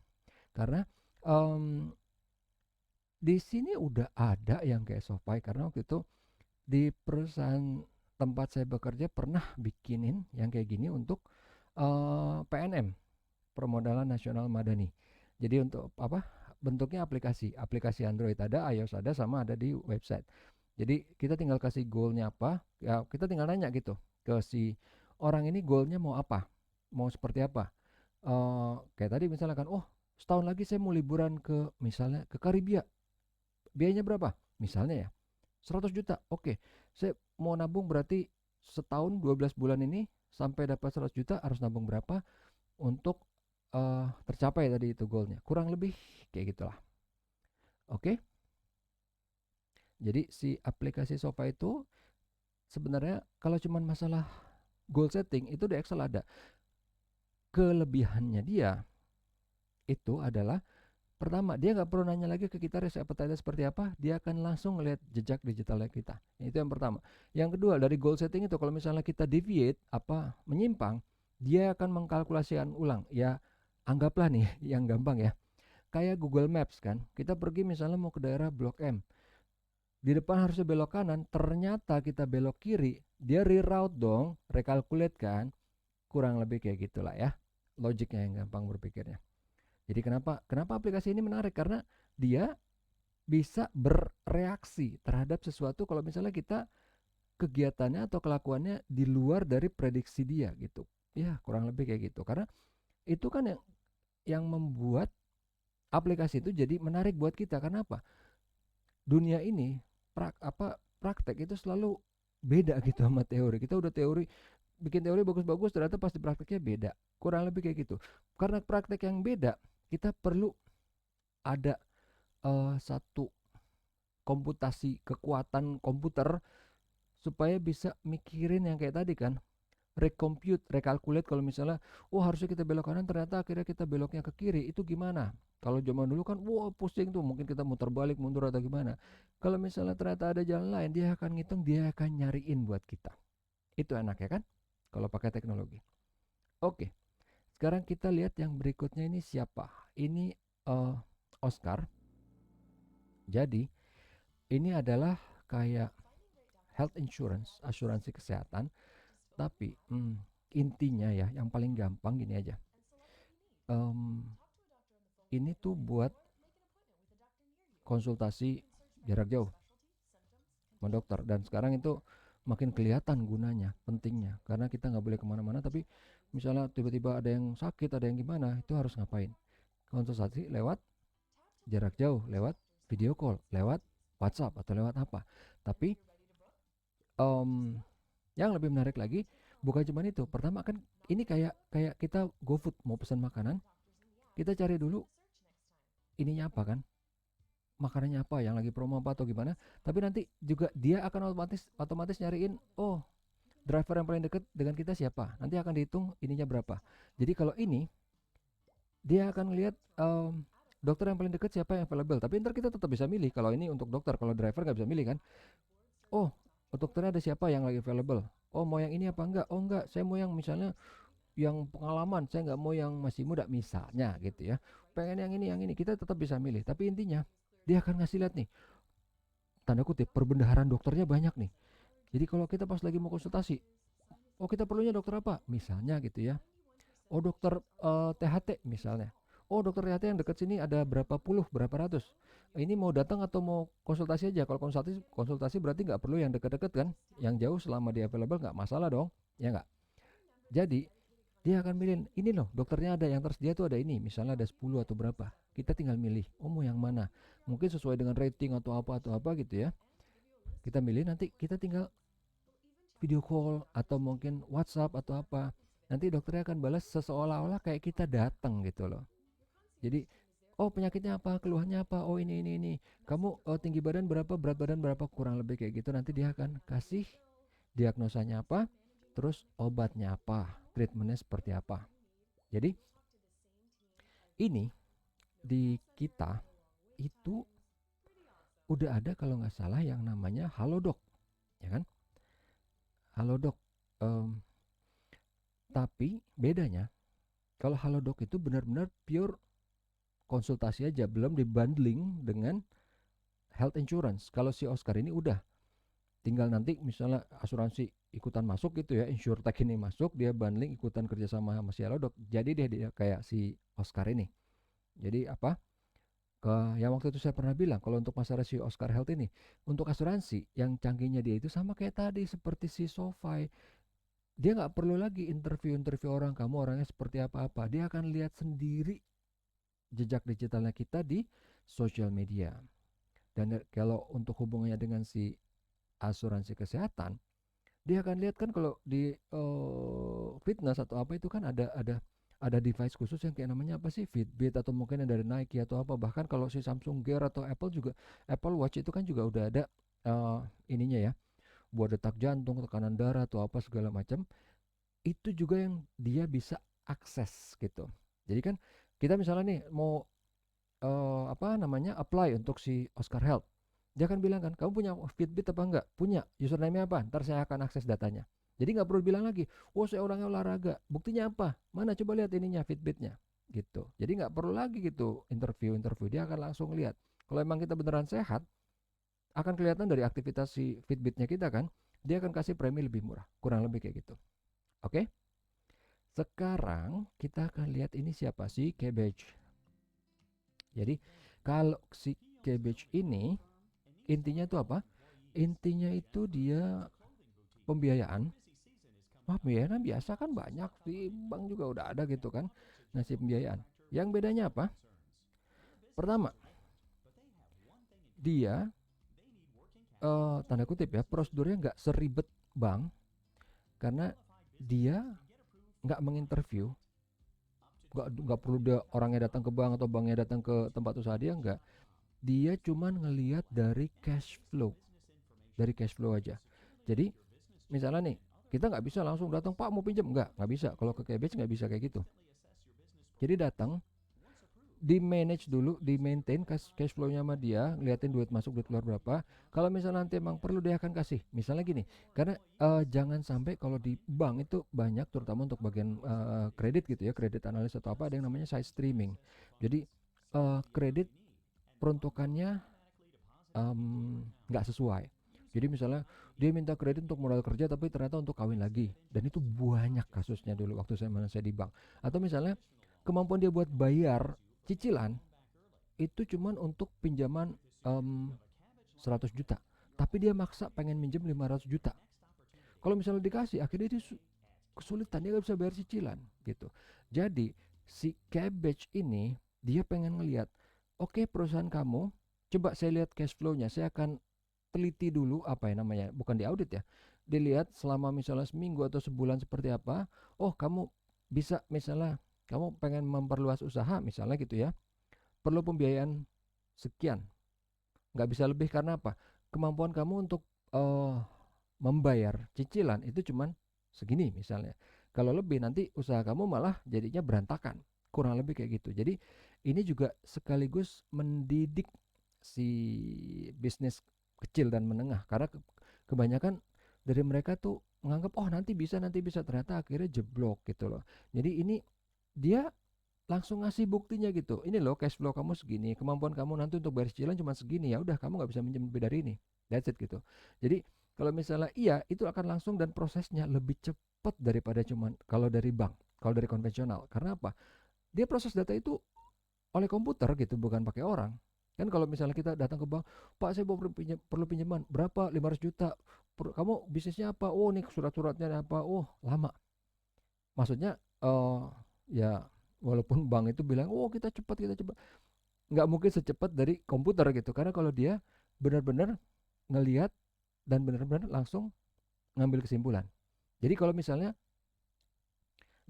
Karena um, di sini udah ada yang kayak sofa, karena waktu itu di perusahaan tempat saya bekerja pernah bikinin yang kayak gini untuk PNM, Permodalan Nasional Madani. Jadi untuk apa? Bentuknya aplikasi Android ada, iOS ada, sama ada di website. Jadi kita tinggal kasih goalnya apa, ya kita tinggal nanya gitu ke si orang ini, goalnya mau apa, mau seperti apa. Kayak tadi misalnya kan, setahun lagi saya mau liburan ke misalnya ke Karibia, biayanya berapa? Misalnya ya 100 juta. Oke, saya mau nabung berarti setahun 12 bulan ini sampai dapat 100 juta harus nabung berapa untuk tercapai tadi itu goalnya. Kurang lebih kayak gitulah. Oke. Jadi si aplikasi Sofa itu sebenarnya kalau cuma masalah goal setting itu di Excel ada. Kelebihannya dia itu adalah, pertama, dia nggak perlu nanya lagi ke kita risk appetite seperti apa, dia akan langsung ngelihat jejak digitalnya kita. Itu yang pertama. Yang kedua, dari goal setting itu kalau misalnya kita deviate, menyimpang, dia akan mengkalkulasikan ulang. Ya, anggaplah nih yang gampang ya, kayak Google Maps kan, kita pergi misalnya mau ke daerah Blok M, di depan harusnya belok kanan, ternyata kita belok kiri, dia reroute dong, recalculate kan, kurang lebih kayak gitulah ya, logiknya yang gampang berpikirnya. Jadi kenapa aplikasi ini menarik? Karena dia bisa bereaksi terhadap sesuatu kalau misalnya kita kegiatannya atau kelakuannya di luar dari prediksi dia gitu. Ya, kurang lebih kayak gitu. Karena itu kan yang membuat aplikasi itu jadi menarik buat kita. Karena apa? Dunia ini praktek itu selalu beda gitu sama teori. Kita udah bikin teori bagus-bagus, ternyata pas di prakteknya beda. Kurang lebih kayak gitu. Karena praktek yang beda, kita perlu ada satu komputasi, kekuatan komputer supaya bisa mikirin yang kayak tadi kan, rekalkulate kalau misalnya, harusnya kita belok kanan ternyata akhirnya kita beloknya ke kiri, itu gimana? Kalau zaman dulu kan, pusing tuh, mungkin kita muter balik, mundur atau gimana. Kalau misalnya ternyata ada jalan lain, dia akan ngitung, dia akan nyariin buat kita. Itu enak ya kan? Kalau pakai teknologi. Oke, sekarang kita lihat yang berikutnya ini siapa? Ini Oscar. Jadi, ini adalah kayak health insurance, asuransi kesehatan. Tapi intinya ya, yang paling gampang gini aja. Ini tuh buat konsultasi jarak jauh sama dokter. Dan sekarang itu makin kelihatan gunanya, pentingnya. Karena kita nggak boleh kemana-mana, tapi misalnya tiba-tiba ada yang sakit, ada yang gimana, itu harus ngapain? Konsultasi lewat jarak jauh, lewat video call, lewat WhatsApp atau lewat apa. Tapi yang lebih menarik lagi, bukan cuma itu. Pertama kan ini kayak kita GoFood mau pesan makanan, kita cari dulu ininya apa kan, makanannya apa, yang lagi promo apa atau gimana. Tapi nanti juga dia akan otomatis nyariin, driver yang paling dekat dengan kita siapa, nanti akan dihitung ininya berapa. Jadi kalau ini dia akan lihat dokter yang paling dekat siapa yang available. Tapi ntar kita tetap bisa milih. Kalau ini untuk dokter, kalau driver nggak bisa milih kan. Dokternya ada siapa yang lagi available. Mau yang ini apa enggak? Enggak, saya mau yang misalnya yang pengalaman, saya nggak mau yang masih muda misalnya gitu ya. Pengen yang ini, kita tetap bisa milih. Tapi intinya dia akan ngasih lihat nih, tanda kutip, perbendaharaan dokternya banyak nih. Jadi kalau kita pas lagi mau konsultasi, kita perlunya dokter apa? Misalnya gitu ya. Dokter THT misalnya. Dokter THT yang dekat sini ada berapa puluh, berapa ratus. Ini mau datang atau mau konsultasi aja? Kalau konsultasi berarti nggak perlu yang dekat-dekat kan? Yang jauh selama dia available nggak masalah dong, ya nggak? Jadi dia akan milih, ini loh dokternya ada, yang tersedia tuh ada ini, misalnya ada 10 atau berapa. Kita tinggal milih, mau yang mana. Mungkin sesuai dengan rating atau apa gitu ya. Kita milih, nanti kita tinggal video call atau mungkin WhatsApp atau apa. Nanti dokternya akan balas seolah-olah kayak kita datang gitu loh. Jadi, penyakitnya apa, keluhannya apa, ini. Kamu tinggi badan berapa, berat badan berapa, kurang lebih kayak gitu. Nanti dia akan kasih diagnosanya apa, terus obatnya apa, treatmentnya seperti apa. Jadi ini di kita itu udah ada kalau nggak salah yang namanya Halodoc, ya kan? Halodoc. Tapi bedanya, kalau Halodoc itu benar-benar pure konsultasi aja, belum dibundling dengan health insurance. Kalau si Oscar ini udah, tinggal nanti misalnya asuransi ikutan masuk gitu ya, insurtech ini masuk, dia bundling ikutan kerjasama sama si Halodoc. Jadi dia kayak si Oscar ini. Jadi apa? Yang waktu itu saya pernah bilang, kalau untuk masalah si Oscar Health ini, untuk asuransi yang canggihnya dia itu sama kayak tadi, seperti si SoFi. Dia nggak perlu lagi interview orang, kamu orangnya seperti apa-apa. Dia akan lihat sendiri jejak digitalnya kita di sosial media. Dan kalau untuk hubungannya dengan si asuransi kesehatan, dia akan lihat kan kalau di fitness atau apa itu kan ada device khusus yang kayak namanya apa sih, Fitbit atau mungkin yang dari Nike atau apa. Bahkan kalau si Samsung Gear atau Apple Watch itu kan juga udah ada ininya ya, buat detak jantung, tekanan darah atau apa segala macam. Itu juga yang dia bisa akses gitu. Jadi kan kita misalnya nih mau apply untuk si Oscar Health. Dia akan bilang kan, kamu punya Fitbit apa enggak? Punya. Username-nya apa? Ntar saya akan akses datanya. Jadi nggak perlu bilang lagi, saya orangnya olahraga. Buktinya apa? Mana coba lihat ininya, Fitbitnya. Gitu. Jadi nggak perlu lagi gitu interview. Dia akan langsung lihat. Kalau emang kita beneran sehat, akan kelihatan dari aktivitas si Fitbitnya kita kan, dia akan kasih premi lebih murah. Kurang lebih kayak gitu. Oke? Sekarang kita akan lihat ini siapa sih, Cabbage. Jadi kalau si Cabbage ini intinya itu apa? Intinya itu dia pembiayaan. Pembiayaan biasa kan banyak di bank juga udah ada gitu kan, ngasih pembiayaan. Yang bedanya apa? Pertama, dia tanda kutip ya, prosedurnya nggak seribet bank karena dia nggak menginterview, nggak perlu dia orangnya datang ke bank atau banknya datang ke tempat usaha dia, nggak. Dia cuman ngelihat dari cash flow aja. Jadi misalnya nih, Kita nggak bisa langsung datang, Pak mau pinjam, nggak bisa. Kalau ke Cabbage nggak bisa kayak gitu. Jadi datang, di manage dulu, di maintain cash flow-nya sama dia, ngeliatin duit masuk duit keluar berapa. Kalau misalnya nanti emang perlu, dia akan kasih. Misalnya gini, karena jangan sampai kalau di bank itu banyak, terutama untuk bagian kredit gitu ya, kredit analis atau apa, ada yang namanya side streaming. Jadi kredit peruntukannya nggak sesuai. Jadi misalnya dia minta kredit untuk modal kerja tapi ternyata untuk kawin lagi, dan itu banyak kasusnya dulu waktu saya di bank. Atau misalnya kemampuan dia buat bayar cicilan itu cuman untuk pinjaman 100 juta, tapi dia maksa pengen minjem 500 juta. Kalau misalnya dikasih, akhirnya dia kesulitan, dia nggak bisa bayar cicilan gitu. Jadi si Cabbage ini dia pengen ngelihat, oke, perusahaan kamu, coba saya lihat cash flow-nya, saya akan teliti dulu, apa ya namanya, bukan di audit ya, dilihat selama misalnya seminggu atau sebulan seperti apa. Oh, kamu bisa, misalnya kamu pengen memperluas usaha misalnya gitu ya, perlu pembiayaan sekian, nggak bisa lebih. Karena apa? Kemampuan kamu untuk uh, membayar cicilan itu cuman segini misalnya. Kalau lebih, nanti usaha kamu malah jadinya berantakan. Kurang lebih kayak gitu. Jadi ini juga sekaligus mendidik si bisnis kecil dan menengah, karena kebanyakan dari mereka tuh menganggap oh nanti bisa, ternyata akhirnya jeblok gitu loh. Jadi ini dia langsung ngasih buktinya gitu. Ini loh cash flow kamu segini, kemampuan kamu nanti untuk bayar cicilan cuma segini, ya udah kamu nggak bisa minjem lebih dari ini. That's it gitu. Jadi kalau misalnya iya, itu akan langsung dan prosesnya lebih cepat daripada cuman kalau dari bank, kalau dari konvensional. Karena apa? Dia proses data itu oleh komputer gitu, bukan pakai orang. Kan kalau misalnya kita datang ke bank, Pak saya perlu pinjaman berapa, 500 juta. Kamu bisnisnya apa? Oh, nih surat-suratnya apa? Oh, lama. Maksudnya ya walaupun bank itu bilang, oh kita cepat, nggak mungkin secepat dari komputer gitu. Karena kalau dia benar-benar ngelihat dan benar-benar langsung ngambil kesimpulan. Jadi kalau misalnya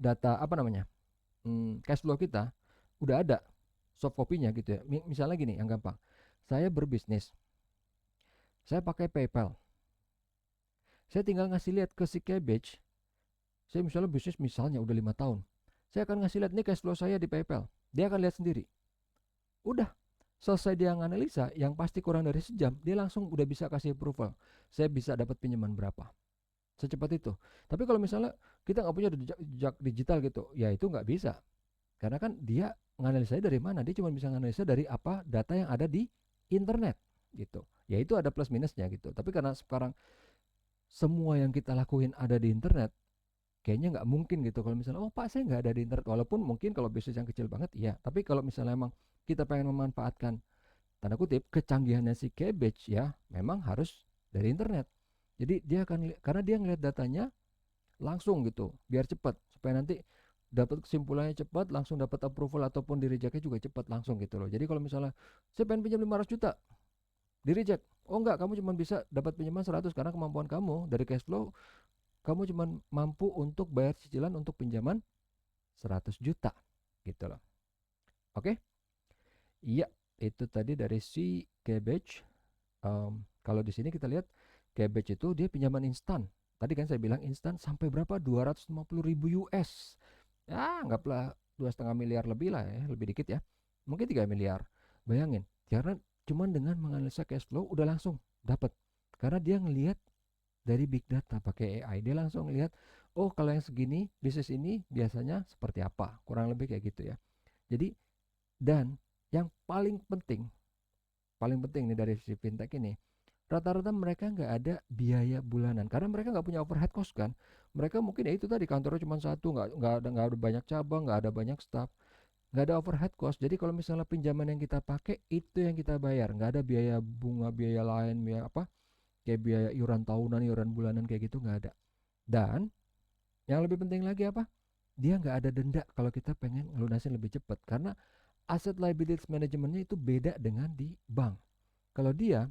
data apa namanya, cash flow kita udah ada soft copy-nya gitu ya. Misalnya gini yang gampang, saya berbisnis, saya pakai PayPal, saya tinggal ngasih lihat ke si Cabbage. Saya misalnya bisnis misalnya udah 5 tahun, saya akan ngasih lihat nih cash flow saya di PayPal, dia akan lihat sendiri. Udah selesai dia nganalisa, yang pasti kurang dari sejam dia langsung udah bisa kasih approval, saya bisa dapat pinjaman berapa, secepat itu. Tapi kalau misalnya kita nggak punya jejak digital gitu, ya itu nggak bisa. Karena kan dia nganalisa dari mana, dia cuma bisa nganalisa dari apa, data yang ada di internet gitu. Ya itu ada plus minusnya gitu. Tapi karena sekarang semua yang kita lakuin ada di internet, kayaknya nggak mungkin gitu kalau misalnya oh Pak saya nggak ada di internet. Walaupun mungkin kalau bisnis yang kecil banget iya, tapi kalau misalnya emang kita pengen memanfaatkan tanda kutip kecanggihannya si Cabbage, ya memang harus dari internet. Jadi dia akan karena dia ngeliat datanya langsung gitu, biar cepat, supaya nanti dapat kesimpulannya cepat, langsung dapat approval ataupun di rejectnya juga cepat langsung gitu loh. Jadi kalau misalnya saya pengen pinjam 500 juta, di reject, oh enggak, kamu cuma bisa dapat pinjaman 100 karena kemampuan kamu dari cash flow, kamu cuma mampu untuk bayar cicilan untuk pinjaman 100 juta gitu loh. Oke? Iya, itu tadi dari si Cabbage. Kalau di sini kita lihat Cabbage itu dia pinjaman instan. Tadi kan saya bilang instan sampai berapa? 250.000 US. Ya, anggaplah 2,5 miliar lebih lah ya, lebih dikit ya. Mungkin 3 miliar. Bayangin, karena cuman dengan menganalisa cash flow udah langsung dapat. Karena dia ngelihat dari big data pakai AI, dia langsung lihat, oh kalau yang segini bisnis ini biasanya seperti apa. Kurang lebih kayak gitu ya. Jadi dan yang paling penting nih dari si fintech ini, rata-rata mereka nggak ada biaya bulanan karena mereka nggak punya overhead cost kan. Mereka mungkin ya itu tadi, kantornya cuma satu, nggak ada banyak cabang, nggak ada banyak staff, nggak ada overhead cost. Jadi kalau misalnya pinjaman yang kita pakai itu yang kita bayar, nggak ada biaya bunga, biaya lain, biaya apa, kayak biaya iuran tahunan, iuran bulanan kayak gitu nggak ada. Dan yang lebih penting lagi apa, dia nggak ada denda kalau kita pengen ngelunasin lebih cepat, karena asset liabilities manajemennya itu beda dengan di bank. Kalau dia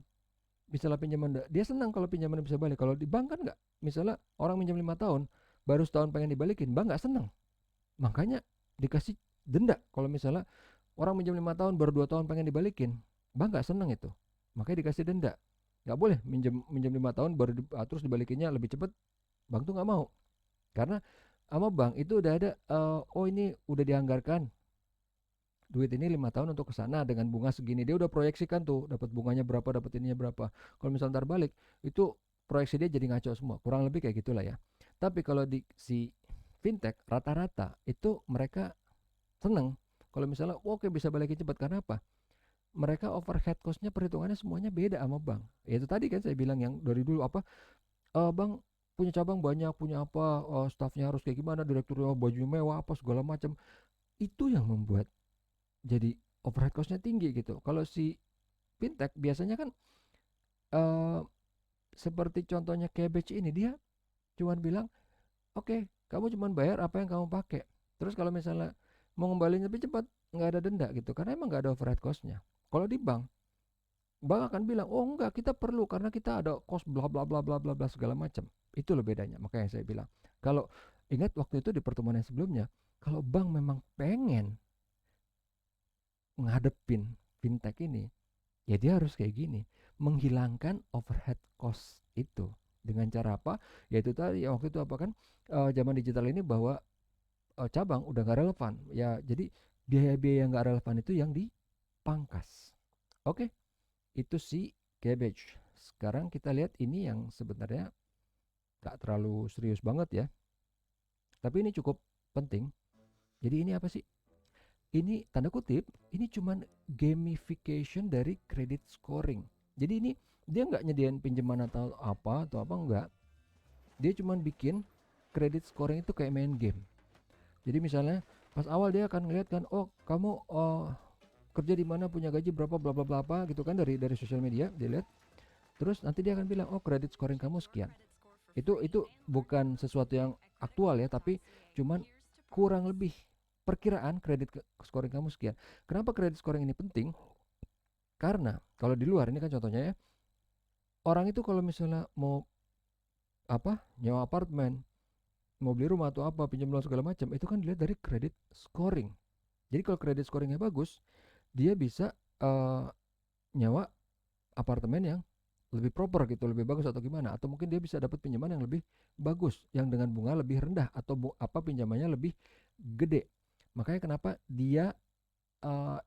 misalnya pinjaman, dia senang kalau pinjaman bisa balik. Kalau di bank kan nggak. Misalnya orang minjam 5 tahun, baru setahun pengen dibalikin, bank nggak senang. Makanya dikasih denda. Kalau misalnya orang minjam 5 tahun, baru 2 tahun pengen dibalikin, bank nggak senang itu. Makanya dikasih denda. Nggak boleh minjam minjam 5 tahun baru terus dibalikinnya lebih cepat, Bank tuh nggak mau. Karena sama bank itu udah ada, oh ini udah dianggarkan duit ini 5 tahun untuk ke sana dengan bunga segini. Dia udah proyeksikan tuh dapat bunganya berapa, dapat ininya berapa. Kalau misalnya ntar balik, itu proyeksi dia jadi ngaco semua. Kurang lebih kayak gitulah ya. Tapi kalau di si fintech rata-rata itu mereka seneng kalau misalnya oke bisa balikin cepat. Karena apa? Mereka overhead cost-nya perhitungannya semuanya beda sama bank. Ya itu tadi kan saya bilang yang dari dulu apa, bank punya cabang banyak, punya apa, staffnya harus kayak gimana, direkturnya baju mewah apa segala macam. Itu yang membuat jadi overhead cost-nya tinggi gitu. Kalau si fintech biasanya kan, eh, seperti contohnya Cabbage ini, dia cuman bilang, oke, kamu cuman bayar apa yang kamu pakai. Terus kalau misalnya mau ngembaliin lebih cepat, nggak ada denda gitu, karena emang nggak ada overhead cost-nya. Kalau di bank, bank akan bilang, oh enggak, kita perlu karena kita ada cost bla bla bla bla bla bla segala macam. Itu loh bedanya. Makanya saya bilang, kalau ingat waktu itu di pertemuan yang sebelumnya, kalau bank memang pengen ngadepin fintech ini, ya dia harus kayak gini, menghilangkan overhead cost itu. Dengan cara apa? Yaitu tadi ya waktu itu apa kan, zaman digital ini bahwa, cabang udah nggak relevan. Ya jadi biaya-biaya yang nggak relevan itu yang dipangkas. Oke, itu si Cabbage. Sekarang kita lihat ini yang sebenarnya nggak terlalu serius banget ya, tapi ini cukup penting. Jadi ini apa sih? Ini tanda kutip, ini cuman gamification dari credit scoring. Jadi ini dia nggak nyediain pinjaman atau apa enggak. Dia cuman bikin credit scoring itu kayak main game. Jadi misalnya pas awal dia akan ngeliat kan, oh kamu, kerja di mana, punya gaji berapa, bla bla bla apa gitu kan, dari sosial media dia lihat. Terus nanti dia akan bilang, oh credit scoring kamu sekian. Itu bukan sesuatu yang aktual ya, tapi cuman kurang lebih perkiraan kredit scoring kamu sekian. Kenapa kredit scoring ini penting? Karena kalau di luar ini kan contohnya ya, orang itu kalau misalnya mau apa, nyewa apartemen, mau beli rumah atau apa, pinjam loan segala macam, itu kan dilihat dari kredit scoring. Jadi kalau kredit scoringnya bagus, dia bisa, eh, nyewa apartemen yang lebih proper gitu, lebih bagus atau gimana, atau mungkin dia bisa dapat pinjaman yang lebih bagus, yang dengan bunga lebih rendah, atau apa pinjamannya lebih gede. Makanya kenapa dia,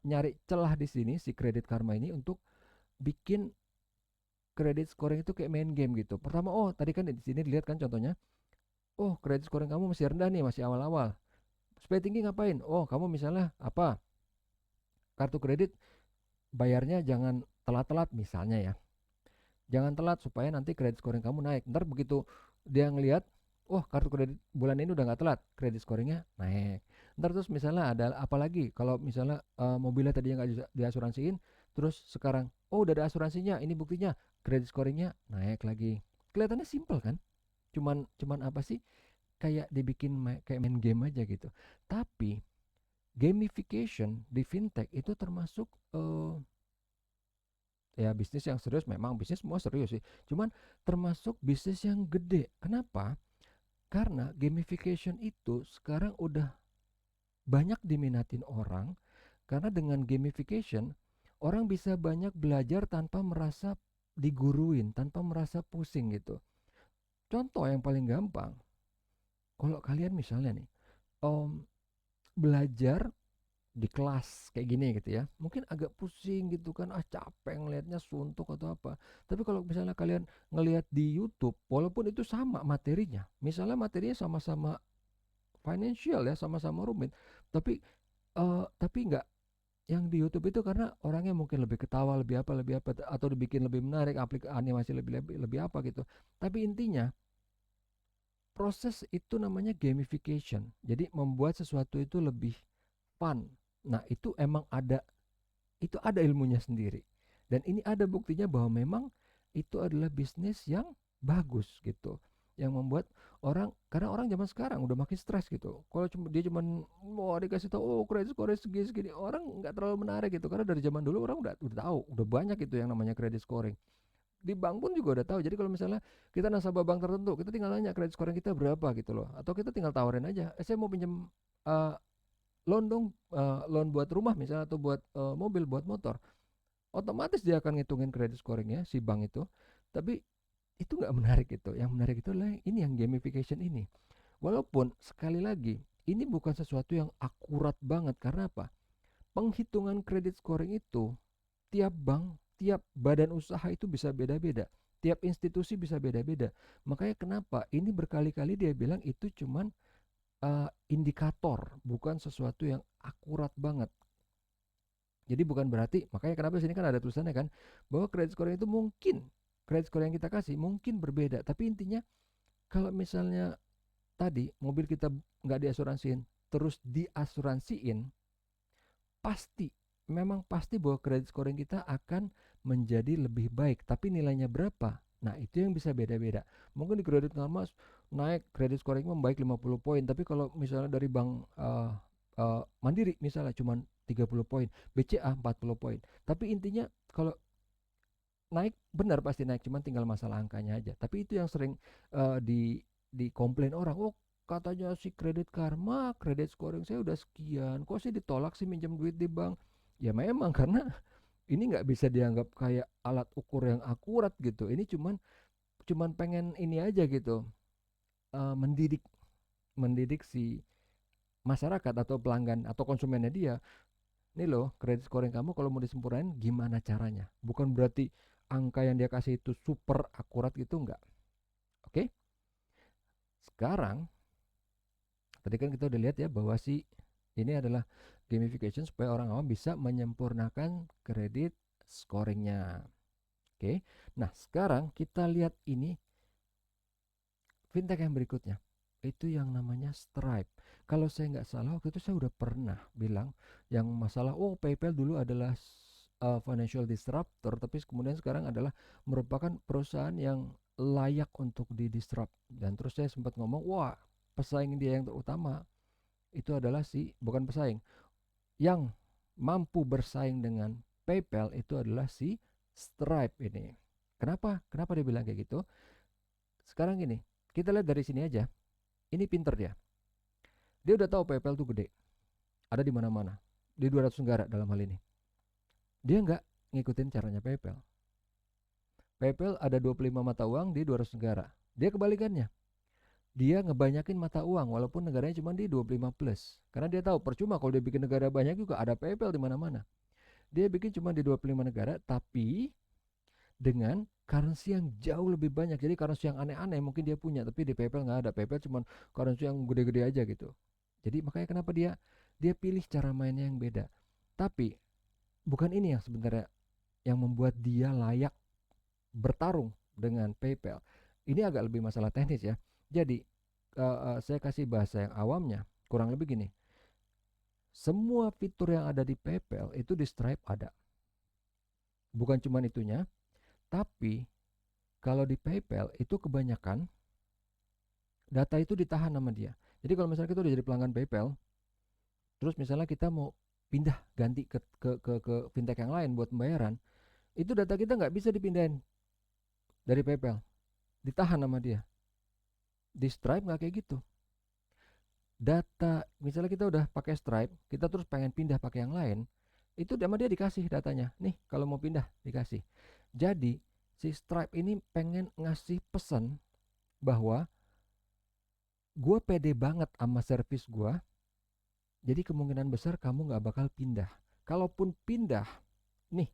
nyari celah di sini si Credit Karma ini untuk bikin credit scoring itu kayak main game gitu. Pertama, oh tadi kan di sini dilihat kan contohnya, oh credit scoring kamu masih rendah nih, masih awal-awal. Supaya tinggi ngapain? Oh kamu misalnya apa, kartu kredit bayarnya jangan telat-telat misalnya ya. Jangan telat supaya nanti kredit scoring kamu naik. Ntar begitu dia ngelihat, wah kartu kredit bulan ini udah nggak telat, kredit scoringnya naik. Ntar terus misalnya ada apa lagi? Kalau misalnya, mobilnya tadi yang nggak diasuransiin, terus sekarang, oh udah ada asuransinya, ini buktinya, kredit scoringnya naik lagi. Kelihatannya simple kan? Cuman cuman apa sih? Kayak dibikin kayak main game aja gitu. Tapi gamification di fintech itu termasuk, ya bisnis yang serius, memang bisnis semua serius sih. Cuman termasuk bisnis yang gede. Kenapa? Karena gamification itu sekarang udah banyak diminatin orang, karena dengan gamification orang bisa banyak belajar tanpa merasa diguruin, tanpa merasa pusing gitu. Contoh yang paling gampang, kalau kalian misalnya nih, om belajar di kelas kayak gini gitu ya, mungkin agak pusing gitu kan, capek ngelihatnya, suntuk atau apa. Tapi kalau misalnya kalian ngelihat di YouTube, walaupun itu sama materinya, misalnya materinya sama-sama financial ya, sama-sama rumit, tapi, tapi nggak, yang di YouTube itu karena orangnya mungkin lebih ketawa, lebih apa, atau dibikin lebih menarik, animasi lebih lebih lebih apa gitu. Tapi intinya proses itu namanya gamification. Jadi membuat sesuatu itu lebih fun. Nah, itu ada ilmunya sendiri. Dan ini ada buktinya bahwa memang itu adalah bisnis yang bagus gitu. Yang membuat orang, karena orang zaman sekarang udah makin stres gitu. Kalau dia cuman mau dikasih tahu, oh kredit score segini segini, orang nggak terlalu menarik gitu. Karena dari zaman dulu orang udah tahu, udah banyak itu yang namanya credit scoring. Di bank pun juga udah tahu. Jadi kalau misalnya kita nasabah bank tertentu, kita tinggal nanya credit scoring kita berapa gitu loh. Atau kita tinggal tawarin aja, saya mau pinjam, uh, loan dong, loan buat rumah misalnya, atau buat, mobil, buat motor. Otomatis dia akan ngitungin credit scoringnya si bank itu. Tapi Itu nggak menarik itu. Yang menarik itu adalah ini yang gamification ini. Walaupun sekali lagi ini bukan sesuatu yang akurat banget karena apa? Penghitungan kredit scoring itu tiap bank, tiap badan usaha itu bisa beda-beda. Tiap institusi bisa beda-beda. Makanya kenapa ini berkali-kali dia bilang itu cuman indikator, bukan sesuatu yang akurat banget. Jadi bukan berarti, makanya kenapa sini kan ada tulisannya kan, bahwa kredit scoring itu mungkin, kredit score yang kita kasih mungkin berbeda. Tapi intinya kalau misalnya tadi mobil kita nggak diasuransiin, terus diasuransiin, pasti, memang pasti bahwa kredit scoring kita akan menjadi lebih baik. Tapi nilainya berapa? Nah, itu yang bisa beda-beda. Mungkin di kredit Karma naik kredit scoring membaik 50 poin, tapi kalau misalnya dari bank Mandiri misalnya cuma 30 poin, BCA 40 poin. Tapi intinya kalau naik benar pasti naik, cuman tinggal masalah angkanya aja. Tapi itu yang sering dikomplain orang. Oh, katanya si Kredit Karma, kredit scoring saya udah sekian, kok sih ditolak sih minjem duit di bank? Ya memang karena ini nggak bisa dianggap kayak alat ukur yang akurat gitu. Ini cuman cuman pengen ini aja gitu, mendidik mendidik si masyarakat atau pelanggan atau konsumennya dia. Nih loh, kredit scoring kamu kalau mau disempurnain gimana caranya? Bukan berarti angka yang dia kasih itu super akurat gitu, enggak. Oke? Sekarang, tadi kan kita udah lihat ya bahwa si ini adalah gamification supaya orang awam bisa menyempurnakan kredit scoringnya. Oke? Nah, sekarang kita lihat ini fintech yang berikutnya. Itu yang namanya Stripe. Kalau saya nggak salah waktu itu saya udah pernah bilang yang masalah, oh PayPal dulu adalah financial disruptor, tapi kemudian sekarang adalah merupakan perusahaan yang layak untuk di-disrupt. Dan terus saya sempat ngomong, wah pesaing dia yang terutama itu adalah bukan pesaing, yang mampu bersaing dengan PayPal itu adalah si Stripe ini. Kenapa? Kenapa dia bilang kayak gitu? Sekarang gini, kita lihat dari sini aja. Ini pinter dia. Dia udah tahu PayPal tuh gede. Ada di mana-mana. Di 200 negara dalam hal ini. Dia nggak ngikutin caranya PayPal. PayPal ada 25 mata uang di 200 negara. Dia kebalikannya. Dia ngebanyakin mata uang walaupun negaranya cuma di 25 plus. Karena dia tahu percuma kalau dia bikin negara banyak juga ada PayPal di mana-mana. Dia bikin cuma di 25 negara tapi dengan currency yang jauh lebih banyak. Jadi currency yang aneh-aneh mungkin dia punya tapi di PayPal nggak ada. PayPal cuma currency yang gede-gede aja gitu. Jadi makanya kenapa dia pilih cara mainnya yang beda. Tapi bukan ini yang sebenarnya yang membuat dia layak bertarung dengan PayPal. Ini agak lebih masalah teknis ya. Jadi saya kasih bahasa yang awamnya, kurang lebih gini. Semua fitur yang ada di PayPal itu di Stripe ada. Bukan cuma itunya, tapi kalau di PayPal itu kebanyakan data itu ditahan sama dia. Jadi kalau misalnya kita udah jadi pelanggan PayPal, terus misalnya kita mau pindah ganti ke fintech yang lain buat pembayaran, itu data kita nggak bisa dipindahin dari PayPal, ditahan sama dia. Di Stripe nggak kayak gitu. Data misalnya kita udah pakai Stripe, kita terus pengen pindah pakai yang lain, itu sama dia dikasih datanya. Nih kalau mau pindah dikasih. Jadi si Stripe ini pengen ngasih pesan bahwa gue pede banget sama servis gue, jadi kemungkinan besar kamu nggak bakal pindah. Kalaupun pindah, nih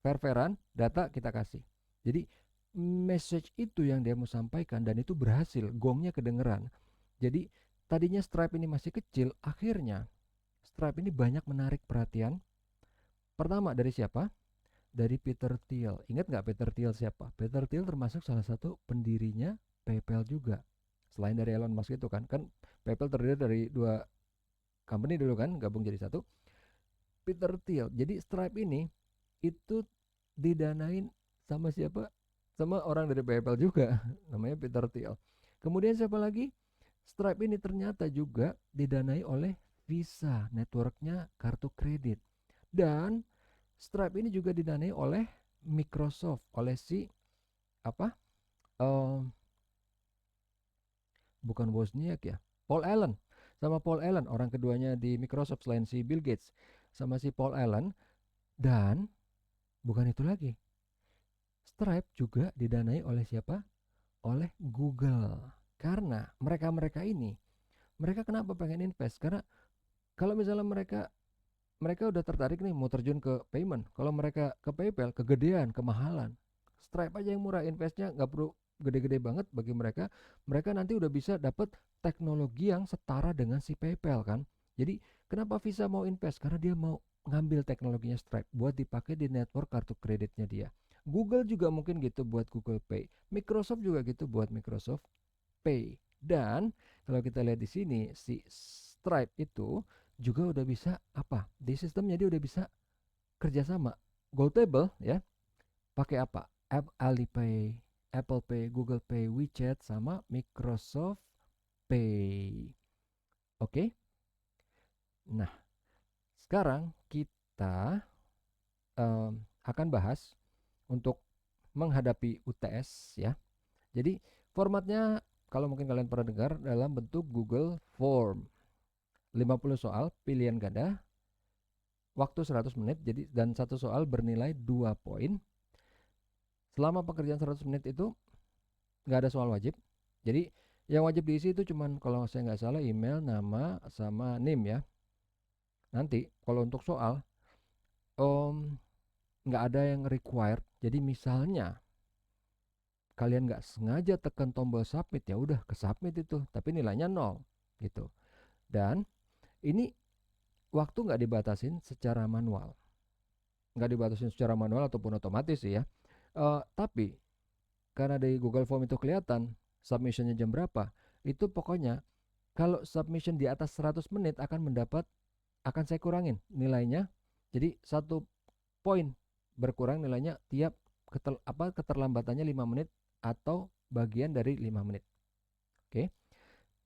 fair-fairan data kita kasih. Jadi message itu yang dia mau sampaikan dan itu berhasil, gongnya kedengeran. Jadi tadinya Stripe ini masih kecil, akhirnya Stripe ini banyak menarik perhatian. Pertama dari siapa? Dari Peter Thiel. Ingat nggak Peter Thiel siapa? Peter Thiel termasuk salah satu pendirinya PayPal juga. Selain dari Elon Musk itu kan PayPal terdiri dari dua company dulu kan, gabung jadi satu. Peter Thiel. Jadi Stripe ini itu didanain sama siapa? Sama orang dari PayPal juga, namanya Peter Thiel. Kemudian siapa lagi? Stripe ini ternyata juga didanai oleh Visa, networknya kartu kredit. Dan Stripe ini juga didanai oleh Microsoft, oleh si apa? Bukan Wozniak ya, Paul Allen. Sama Paul Allen, orang keduanya di Microsoft selain si Bill Gates, sama si Paul Allen. Dan bukan itu lagi. Stripe juga didanai oleh siapa? Oleh Google. Karena mereka-mereka ini, mereka kenapa pengen invest? Karena kalau misalnya mereka udah tertarik nih mau terjun ke payment. Kalau mereka ke PayPal kegedean, kemahalan. Stripe aja yang murah, investnya nggak perlu gede-gede banget bagi mereka. Mereka nanti udah bisa dapat teknologi yang setara dengan si PayPal kan. Jadi kenapa Visa mau invest? Karena dia mau ngambil teknologinya Stripe buat dipakai di network kartu kreditnya dia. Google juga mungkin gitu buat Google Pay. Microsoft juga gitu buat Microsoft Pay. Dan kalau kita lihat di sini si Stripe itu juga udah bisa apa? Di sistemnya dia udah bisa kerjasama Goldtable ya. Pakai apa? Alipay, Apple Pay, Google Pay, WeChat sama Microsoft Pay. Oke. Nah, sekarang kita akan bahas untuk menghadapi UTS ya. Jadi formatnya kalau mungkin kalian pernah dengar dalam bentuk Google Form. 50 soal pilihan ganda, waktu 100 menit, jadi dan satu soal bernilai 2 poin. Selama pekerjaan 100 menit itu nggak ada soal wajib. Jadi yang wajib diisi itu cuman kalau saya nggak salah email, nama, sama NIM ya. Nanti kalau untuk soal nggak ada yang required. Jadi misalnya kalian nggak sengaja tekan tombol submit ya udah ke submit itu, tapi nilainya 0 gitu. Dan ini waktu nggak dibatasin secara manual. Nggak dibatasin secara manual ataupun otomatis sih ya. Tapi karena dari Google Form itu kelihatan submissionnya jam berapa, itu pokoknya kalau submission di atas 100 menit akan saya kurangin nilainya. Jadi 1 poin berkurang nilainya tiap keterlambatannya 5 menit atau bagian dari 5 menit. Oke.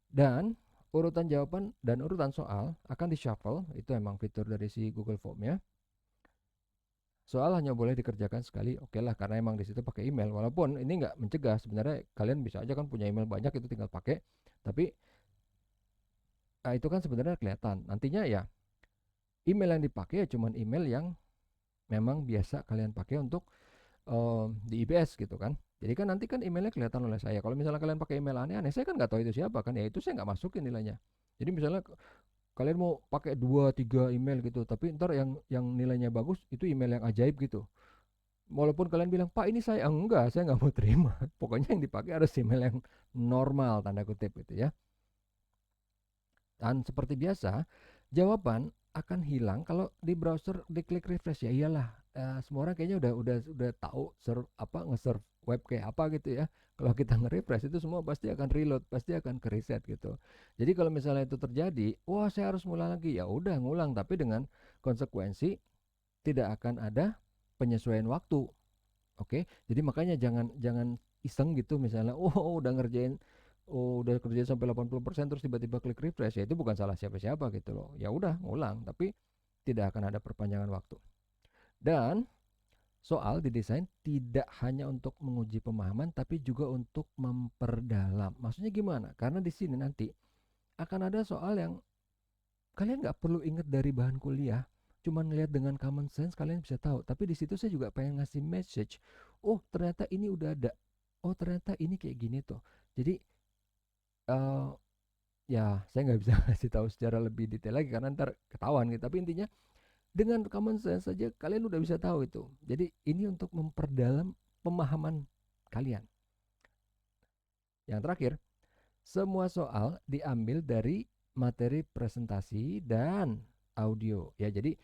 Dan urutan jawaban dan urutan soal akan di shuffle, itu emang fitur dari si Google Form ya. Soal hanya boleh dikerjakan sekali, oke lah, karena emang di situ pakai email. Walaupun ini nggak mencegah, sebenarnya kalian bisa aja kan punya email banyak itu tinggal pakai. Tapi itu kan sebenarnya kelihatan. Nantinya ya email yang dipakai ya cuman email yang memang biasa kalian pakai untuk di IBS gitu kan. Jadi kan nanti kan emailnya kelihatan oleh saya. Kalau misalnya kalian pakai email aneh-aneh, saya kan nggak tahu itu siapa kan. Ya itu saya nggak masukin nilainya. Jadi misalnya kalian mau pakai 2 3 email gitu, tapi ntar yang nilainya bagus itu email yang ajaib gitu. Walaupun kalian bilang, Pak ini saya nggak mau terima. Pokoknya yang dipakai harus email yang normal, tanda kutip gitu ya. Dan seperti biasa, jawaban akan hilang kalau di browser diklik refresh ya iyalah. Semua orang kayaknya udah tahu nge-serve web kayak apa gitu ya. Kalau kita nge-refresh itu semua pasti akan reload, pasti akan ke reset gitu. Jadi kalau misalnya itu terjadi, wah saya harus ngulang lagi. Ya udah ngulang tapi dengan konsekuensi tidak akan ada penyesuaian waktu. Oke, jadi makanya jangan jangan iseng gitu misalnya, udah ngerjain, udah kerjain sampai 80% terus tiba-tiba klik refresh, ya itu bukan salah siapa-siapa gitu loh. Ya udah ngulang, tapi tidak akan ada perpanjangan waktu. Dan soal didesain tidak hanya untuk menguji pemahaman, tapi juga untuk memperdalam. Maksudnya gimana? Karena di sini nanti akan ada soal yang kalian nggak perlu ingat dari bahan kuliah, cuman ngelihat dengan common sense kalian bisa tahu. Tapi di situ saya juga pengen ngasih message. Oh ternyata ini udah ada. Oh ternyata ini kayak gini tuh. Jadi eh ya saya nggak bisa ngasih tahu secara lebih detail lagi karena ntar ketahuan gitu. Tapi intinya dengan common sense saja kalian udah bisa tahu itu. Jadi ini untuk memperdalam pemahaman kalian. Yang terakhir, semua soal diambil dari materi presentasi dan audio. Ya, jadi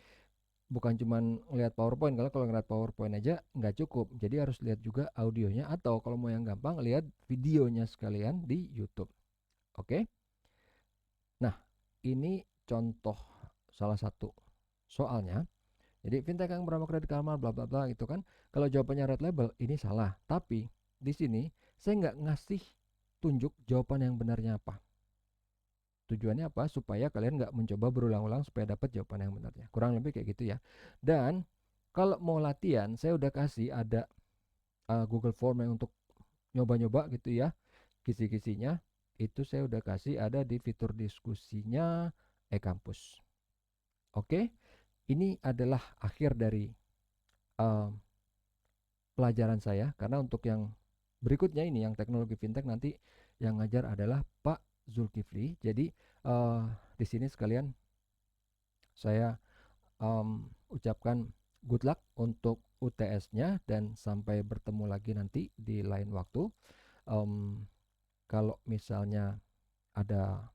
bukan cuman ngelihat PowerPoint. Kalau ngelihat PowerPoint aja nggak cukup. Jadi harus lihat juga audionya atau kalau mau yang gampang lihat videonya sekalian di YouTube. Oke? Nah, ini contoh salah satu soalnya. Jadi fintech yang bernama Kredit Karma bla bla bla itu kan kalau jawabannya red label ini salah. Tapi di sini saya nggak ngasih tunjuk jawaban yang benarnya apa. Tujuannya apa? Supaya kalian nggak mencoba berulang-ulang supaya dapat jawaban yang benarnya. Kurang lebih kayak gitu ya. Dan kalau mau latihan, saya udah kasih ada Google Form yang untuk nyoba-nyoba gitu ya. Kisi-kisinya itu saya udah kasih ada di fitur diskusinya e-kampus. Oke, ini adalah akhir dari uh, pelajaran saya, karena untuk yang berikutnya ini yang teknologi fintech nanti yang ngajar adalah Pak Zulkifli. Jadi di sini sekalian saya ucapkan good luck untuk UTS-nya dan sampai bertemu lagi nanti di lain waktu. Em, Kalau misalnya ada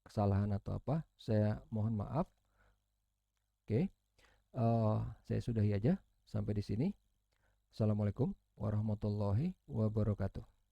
kesalahan atau apa, saya mohon maaf. Oke, saya sudahi aja sampai di sini. Assalamualaikum warahmatullahi wabarakatuh.